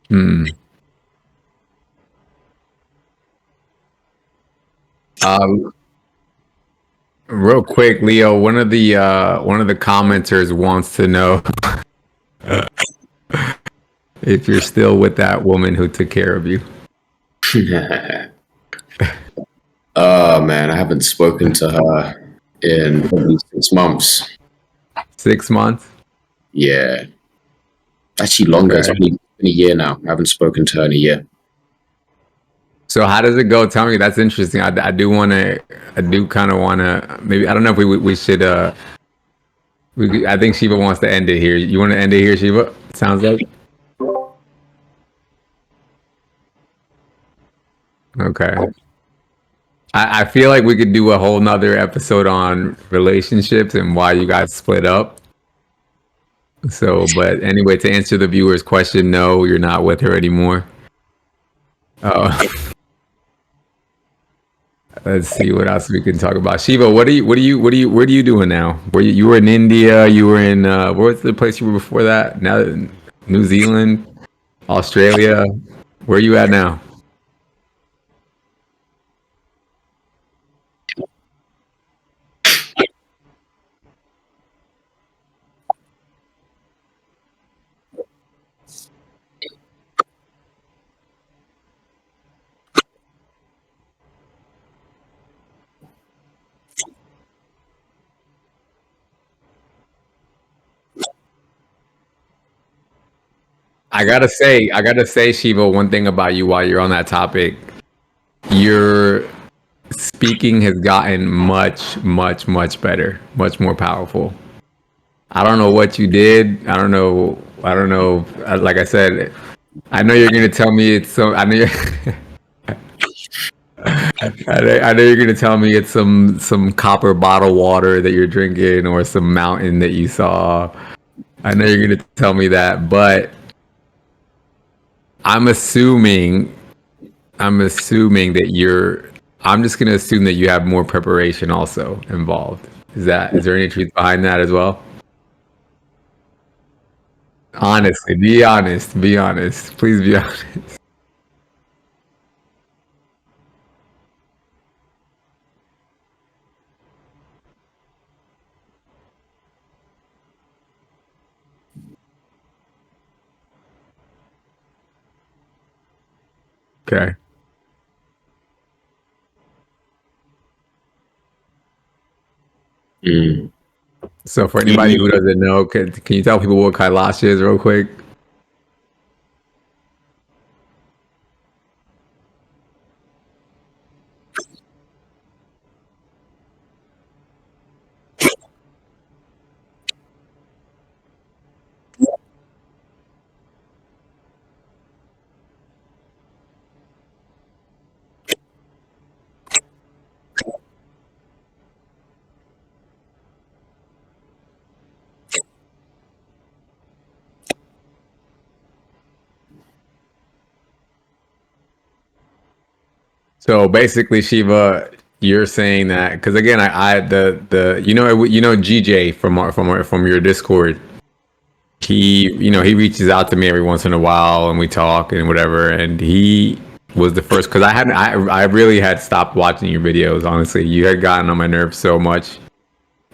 Hmm. Um, real quick, Leo, one of the commenters wants to know if you're still with that woman who took care of you. Oh man, I haven't spoken to her in probably 6 months. 6 months? Yeah, actually longer. It's Okay. been a year now. I haven't spoken to her in a year. So how does it go? Tell me. That's interesting. I do want to. I do kind of want to. Maybe I don't know if we should. I think Shiva wants to end it here. You want to end it here, Shiva? Sounds like. Okay. I feel like we could do a whole nother episode on relationships and why you guys split up. So, but anyway, to answer the viewer's question, no, you're not with her anymore. Uh, let's see what else we can talk about. Shiva, what are you doing now? You were in India, you were in, what was the place you were before that? Now, New Zealand, Australia. Where are you at now? I gotta say, Shiva, one thing about you while you're on that topic, your speaking has gotten much better, much more powerful. I don't know what you did. I don't know. Like I said, I know you're gonna tell me it's so. I know. I know you're gonna tell me it's some copper bottle water that you're drinking or some mountain that you saw. I know you're gonna tell me that, but I'm assuming that you're. I'm just gonna assume that you have more preparation also involved. Is there any truth behind that as well? Honestly, be honest. Be honest. Please be honest. Okay. Mm. So for anybody who doesn't know, can you tell people what Kailash is real quick? So basically, Shiva, you're saying that because again, the GJ from your Discord. He reaches out to me every once in a while and we talk and whatever. And he was the first because I really had stopped watching your videos. Honestly, you had gotten on my nerves so much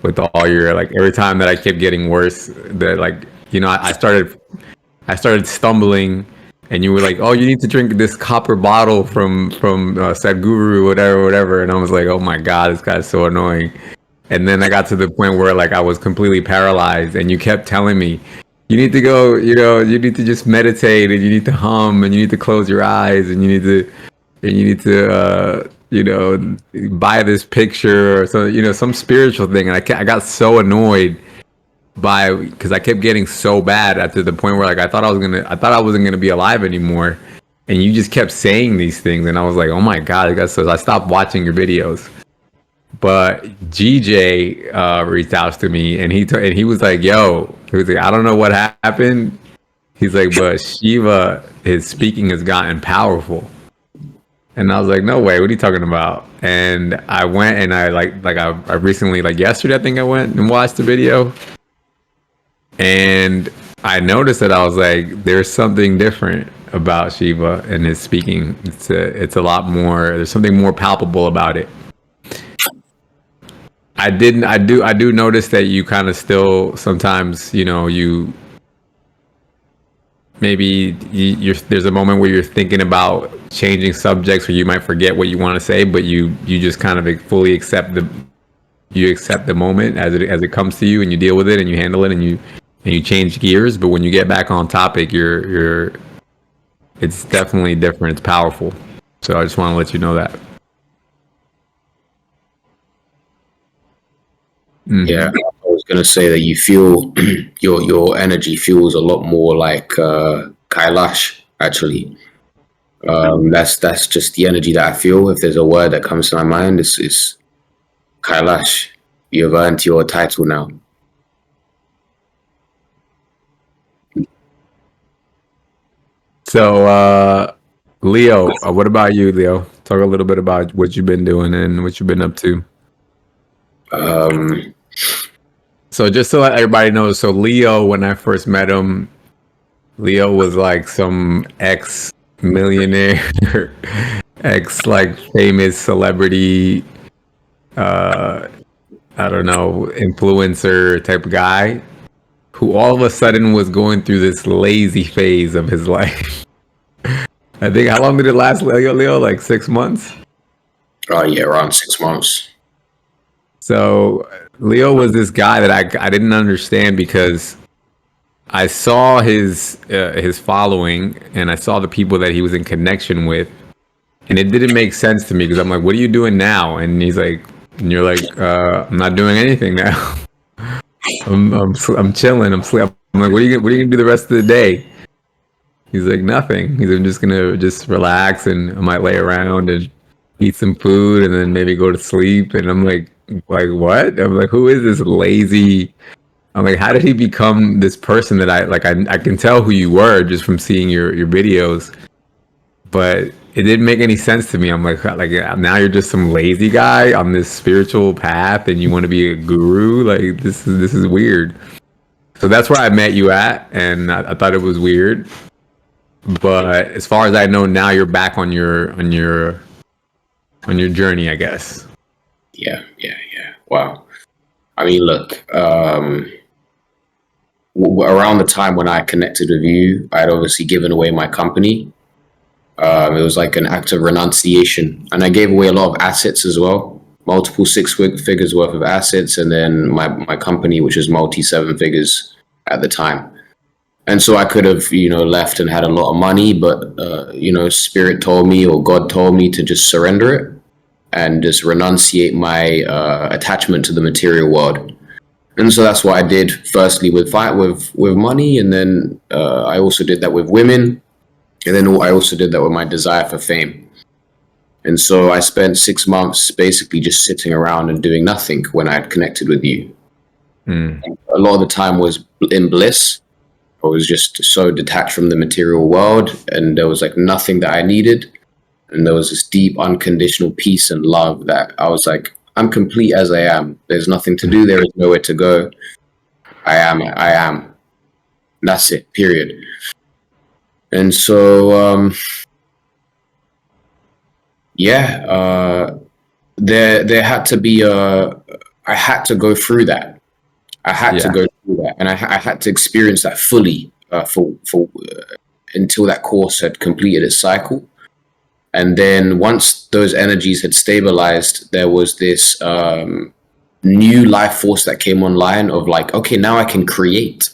with all your like every time that I kept getting worse. That like I started stumbling, and you were like, "Oh, you need to drink this copper bottle from Sadhguru, whatever." And I was like, "Oh my god, this guy's so annoying." And then I got to the point where like I was completely paralyzed, and you kept telling me, "You need to go, you need to just meditate, and you need to hum, and you need to close your eyes, and you need to buy this picture or some spiritual thing." And I got so annoyed because I kept getting so bad at to the point where like I thought I wasn't gonna be alive anymore, and you just kept saying these things, and I was like, oh my god, so I stopped watching your videos. But GJ reached out to me, and he was like, I don't know what happened. He's like, but Shiva, his speaking has gotten powerful. And I was like, no way, what are you talking about? And I went and I recently, like yesterday, I think I went and watched the video. And I noticed that I was like, there's something different about Shiva and his speaking. It's a lot more. There's something more palpable about it. I do notice that you kind of still sometimes, there's a moment where you're thinking about changing subjects, or you might forget what you want to say, but you just kind of fully accept the moment as it comes to you, and you deal with it and you handle it and you change gears. But when you get back on topic, it's definitely different. It's powerful. So I just want to let you know that. Yeah, I was gonna say that you feel your energy feels a lot more like Kailash. Actually, that's just the energy that I feel. If there's a word that comes to my mind, it's Kailash. You've earned your title now. So, Leo, what about you, Leo? Talk a little bit about what you've been doing and what you've been up to. So just to let everybody know, so Leo, when I first met him, Leo was like some ex-millionaire, like famous celebrity, I don't know, influencer type of guy who all of a sudden was going through this lazy phase of his life. I think, how long did it last, Leo? Like 6 months? Oh yeah, around 6 months. So Leo was this guy that I didn't understand because I saw his following, and I saw the people that he was in connection with, and it didn't make sense to me because I'm like, "What are you doing now?" And he's like, "And you're like, I'm not doing anything now. I'm chilling. I'm sleep." I'm like, what are you gonna do the rest of the day?" He's like, "Nothing." He's like, "I'm just gonna just relax, and I might lay around and eat some food, and then maybe go to sleep." And I'm like, what?" I'm like, "Who is this lazy?" I'm like, "How did he become this person that I like? I can tell who you were just from seeing your videos, but it didn't make any sense to me." I'm like, now you're just some lazy guy on this spiritual path, and you want to be a guru? Like this is weird. So that's where I met you at, and I thought it was weird. But as far as I know now, you're back on your journey, I guess. Yeah. Wow. I mean, look, around the time when I connected with you, I'd obviously given away my company. It was like an act of renunciation, and I gave away a lot of assets as well, multiple figures worth of assets, and then my company, which was multi seven figures at the time. And so I could have, left and had a lot of money, but Spirit told me, or God told me, to just surrender it and just renunciate my attachment to the material world. And so that's what I did. Firstly, with money, and then I also did that with women, and then I also did that with my desire for fame. And so I spent 6 months basically just sitting around and doing nothing when I had connected with you. A lot of the time was in bliss. I was just so detached from the material world, and there was like nothing that I needed. And there was this deep, unconditional peace and love that I was like, I'm complete as I am. There's nothing to do. There is nowhere to go. I am. That's it, period. And so, there had to be I had to go through that. I had to go through that, and I had to experience that fully for until that course had completed its cycle. And then once those energies had stabilized, there was this new life force that came online of like, okay, now I can create.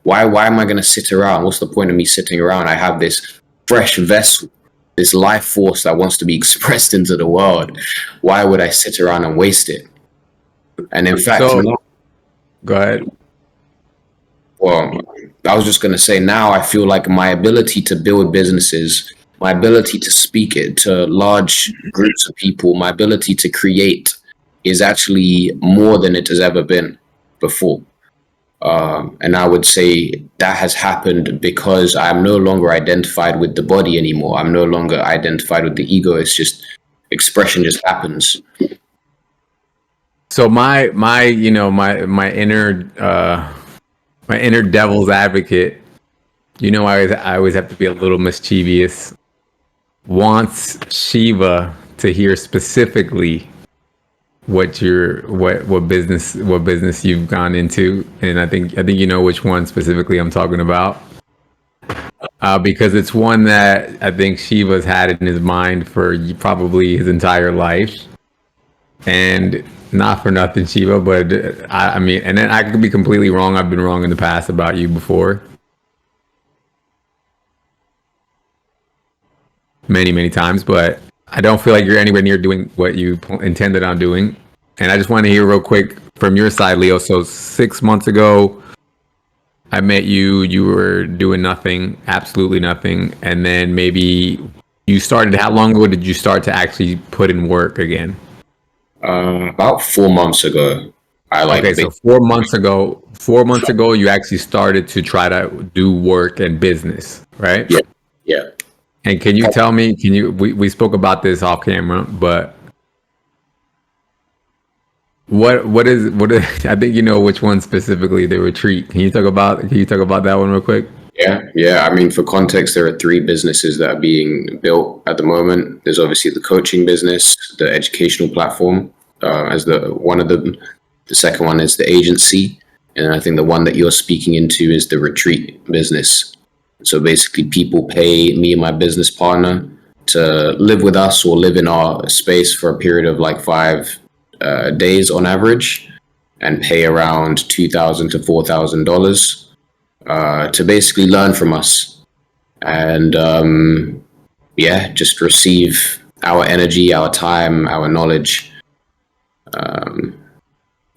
Why am I going to sit around? What's the point of me sitting around? I have this fresh vessel, this life force that wants to be expressed into the world. Why would I sit around and waste it? And in fact, go ahead. Well, I was just going to say, now I feel like my ability to build businesses, my ability to speak it to large groups of people, my ability to create is actually more than it has ever been before. And I would say that has happened because I'm no longer identified with the body anymore. I'm no longer identified with the ego. It's just expression just happens. So my inner devil's advocate, I always have to be a little mischievous, wants Shiva to hear specifically what business you've gone into, and I think you know which one specifically I'm talking about, because it's one that I think Shiva's had in his mind for probably his entire life. And not for nothing, Shiva, but I mean, and then I could be completely wrong. I've been wrong in the past about you before, many times, but I don't feel like you're anywhere near doing what you intended on doing. And I just want to hear real quick from your side, Leo. So 6 months ago, I met you. You were doing nothing, absolutely nothing, and then maybe you started. How long ago did you start to actually put in work again? About 4 months ago. So 4 months ago. 4 months ago, you actually started to try to do work and business, right? Yeah. And can you tell me? We spoke about this off camera, but what is? I think you know which one specifically. The retreat. Can you talk about that one real quick? Yeah. I mean, for context, there are 3 businesses that are being built at the moment. There's obviously the coaching business, the educational platform, as one of them. The second one is the agency, and I think the one that you're speaking into is the retreat business. So basically, people pay me and my business partner to live with us or live in our space for a period of like 5 days on average, and pay around $2,000 to $4,000. to basically learn from us and just receive our energy, our time, our knowledge.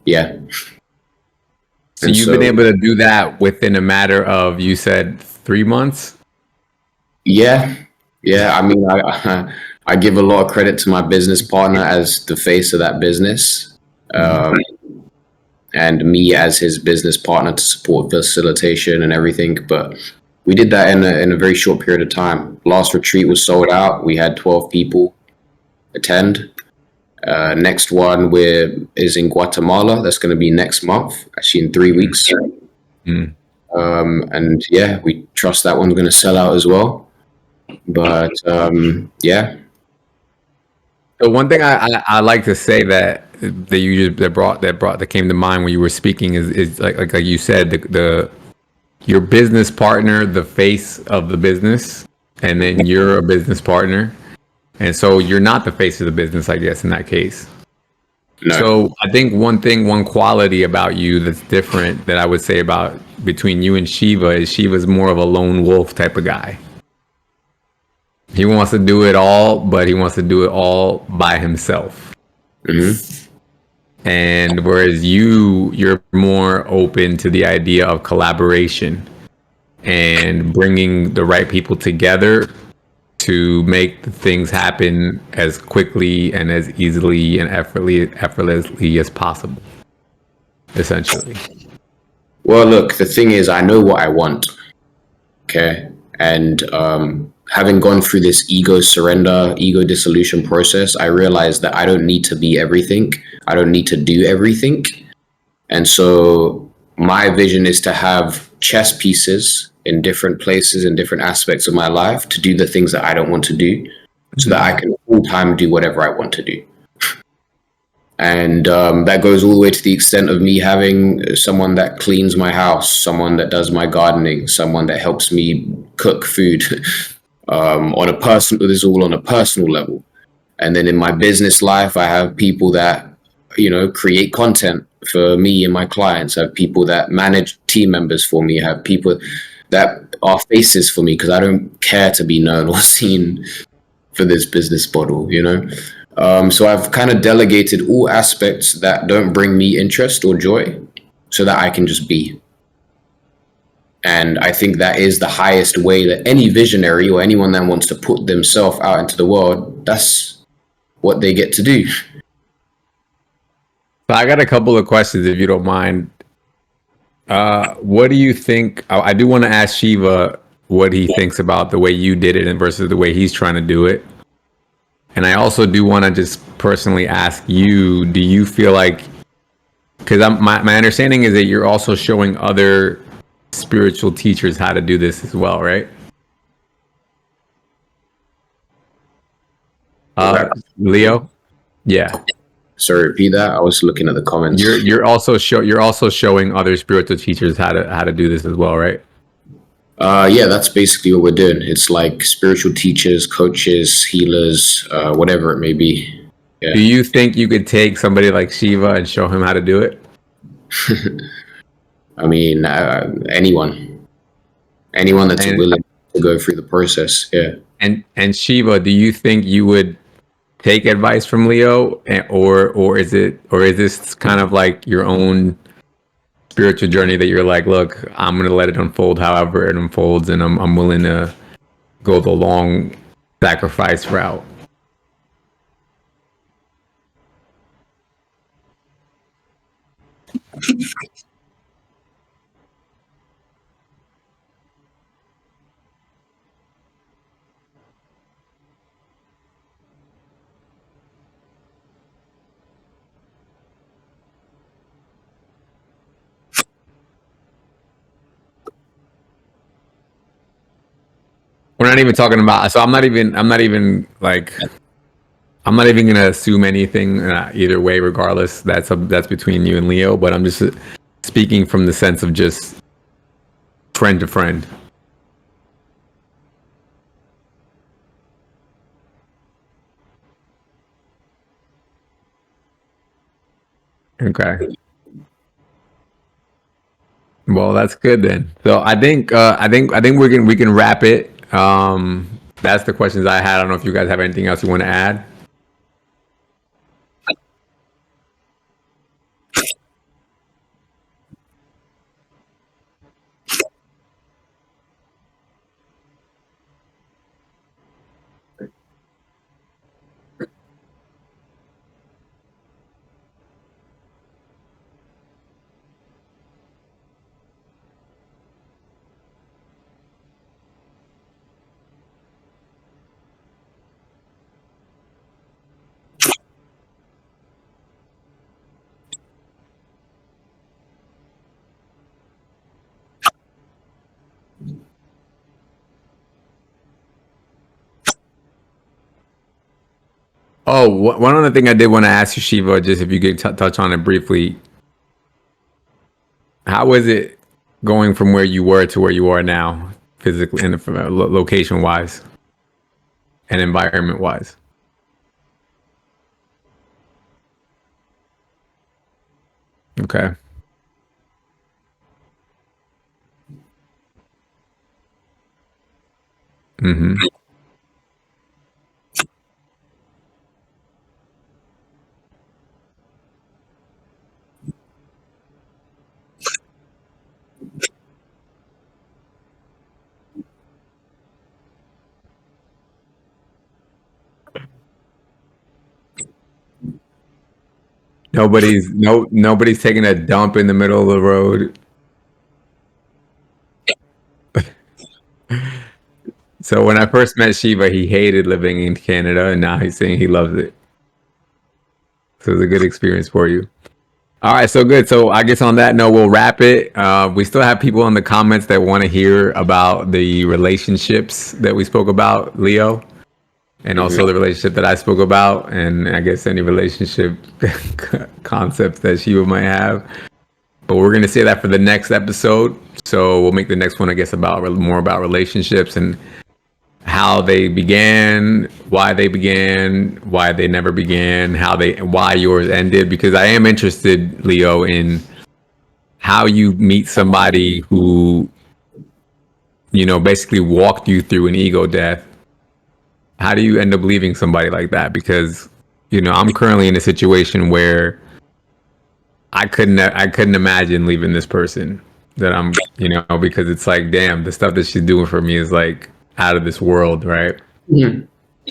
Yeah. So you've been able to do that within a matter of, you said, 3 months? Yeah, yeah. I mean, I give a lot of credit to my business partner as the face of that business, and me as his business partner to support facilitation and everything. But we did that in a very short period of time. Last retreat was sold out. We had 12 people attend. Next one is in Guatemala. That's going to be next month, actually in 3 weeks. Mm. And yeah, we trust that one's going to sell out as well. But yeah. So one thing I like to say that you just that came to mind when you were speaking is like you said, the your business partner, the face of the business, and then you're a business partner, and so you're not the face of the business, I guess, in that case. No. So I think one quality about you that's different that I would say about between you and Shiva is Shiva's more of a lone wolf type of guy. He wants to do it all, but he wants to do it all by himself. Mm-hmm. And whereas you're more open to the idea of collaboration and bringing the right people together to make things happen as quickly and as easily and effortlessly as possible, essentially. Well, look, the thing is, I know what I want. Okay. And having gone through this ego surrender, ego dissolution process, I realized that I don't need to be everything. I don't need to do everything. And so my vision is to have chess pieces in different places, in different aspects of my life to do the things that I don't want to do so that I can full time do whatever I want to do. And that goes all the way to the extent of me having someone that cleans my house, someone that does my gardening, someone that helps me cook food on a personal. This is all on a personal level. And then in my business life, I have people that create content for me and my clients. I have people that manage team members for me. I have people that are faces for me because I don't care to be known or seen for this business model. So I've kind of delegated all aspects that don't bring me interest or joy so that I can just be. And I think that is the highest way that any visionary or anyone that wants to put themselves out into the world, that's what they get to do. So I got a couple of questions, if you don't mind. What do you think? I do want to ask Shiva what he thinks about the way you did it and versus the way he's trying to do it. And I also do want to just personally ask you, do you feel like, because my understanding is that you're also showing other spiritual teachers how to do this as well, right? Leo? Yeah. Sorry, repeat that. I was looking at the comments. You're also showing other spiritual teachers how to do this as well, right? Yeah, that's basically what we're doing. It's like spiritual teachers, coaches, healers, whatever it may be. Yeah. Do you think you could take somebody like Shiva and show him how to do it? I mean, anyone that's willing to go through the process. Yeah. And Shiva, do you think you would take advice from Leo, or is this kind of like your own spiritual journey that you're like, look, I'm gonna let it unfold however it unfolds, and I'm willing to go the long sacrifice route? We're not even talking about. So I'm not even gonna assume anything either way. Regardless, that's between you and Leo. But I'm just speaking from the sense of just friend to friend. Okay. Well, that's good then. So I think we can wrap it. That's the questions I had. I don't know if you guys have anything else you want to add. Oh, one other thing I did want to ask you, Shiva, just if you could touch on it briefly. How was it going from where you were to where you are now, physically and location wise and environment wise? Okay. hmm Nobody's taking a dump in the middle of the road. So when I first met Shiva, he hated living in Canada, and now he's saying he loves it. So it was a good experience for you. All right, so good. So I guess on that note, we'll wrap it. We still have people in the comments that want to hear about the relationships that we spoke about, Leo, and also the relationship that I spoke about, and I guess any relationship concepts that Shiva might have. But we're gonna say that for the next episode. So we'll make the next one, I guess, about more about relationships and how they began, why they never began, why yours ended. Because I am interested, Leo, in how you meet somebody who, basically walked you through an ego death. How do you end up leaving somebody like that? Because, I'm currently in a situation where I couldn't imagine leaving this person that I'm, because it's like, damn, the stuff that she's doing for me is like out of this world, right? Mhm.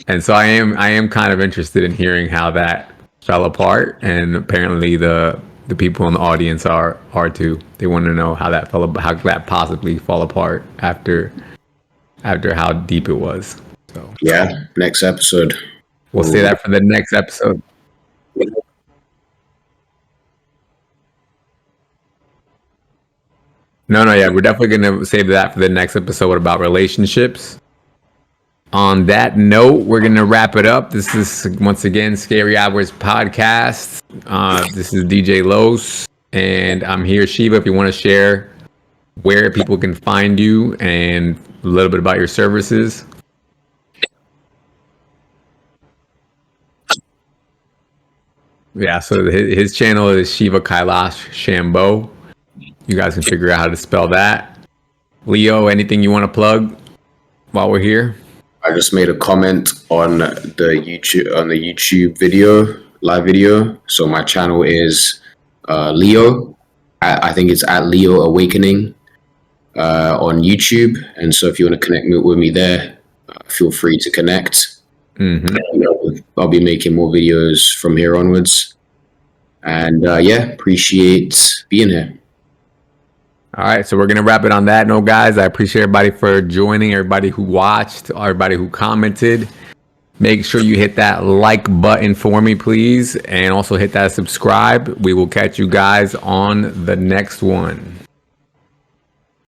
And so I am kind of interested in hearing how that fell apart, and apparently the people in the audience are too. They want to know how that possibly fall apart after how deep it was. So Yeah, next episode. we'll say that for the next episode. No, yeah, we're definitely gonna save that for the next episode about relationships. On that note, we're gonna wrap it up. This is once again Scary Hours podcast. This is DJ Los, and I'm here, Shiva. If you want to share where people can find you and a little bit about your services. Yeah, so his channel is Shiva Kailash Shambho. You guys can figure out how to spell that. Leo, anything you want to plug while we're here? I just made a comment on the YouTube video, live video. So my channel is Leo. I think it's at Leo Awakening on YouTube. And so if you want to connect with me there, feel free to connect. I'll be making more videos from here onwards. And appreciate being here. All right, so we're going to wrap it on that note, guys. I appreciate everybody for joining, everybody who watched, everybody who commented. Make sure you hit that like button for me, please, and also hit that subscribe. We will catch you guys on the next one.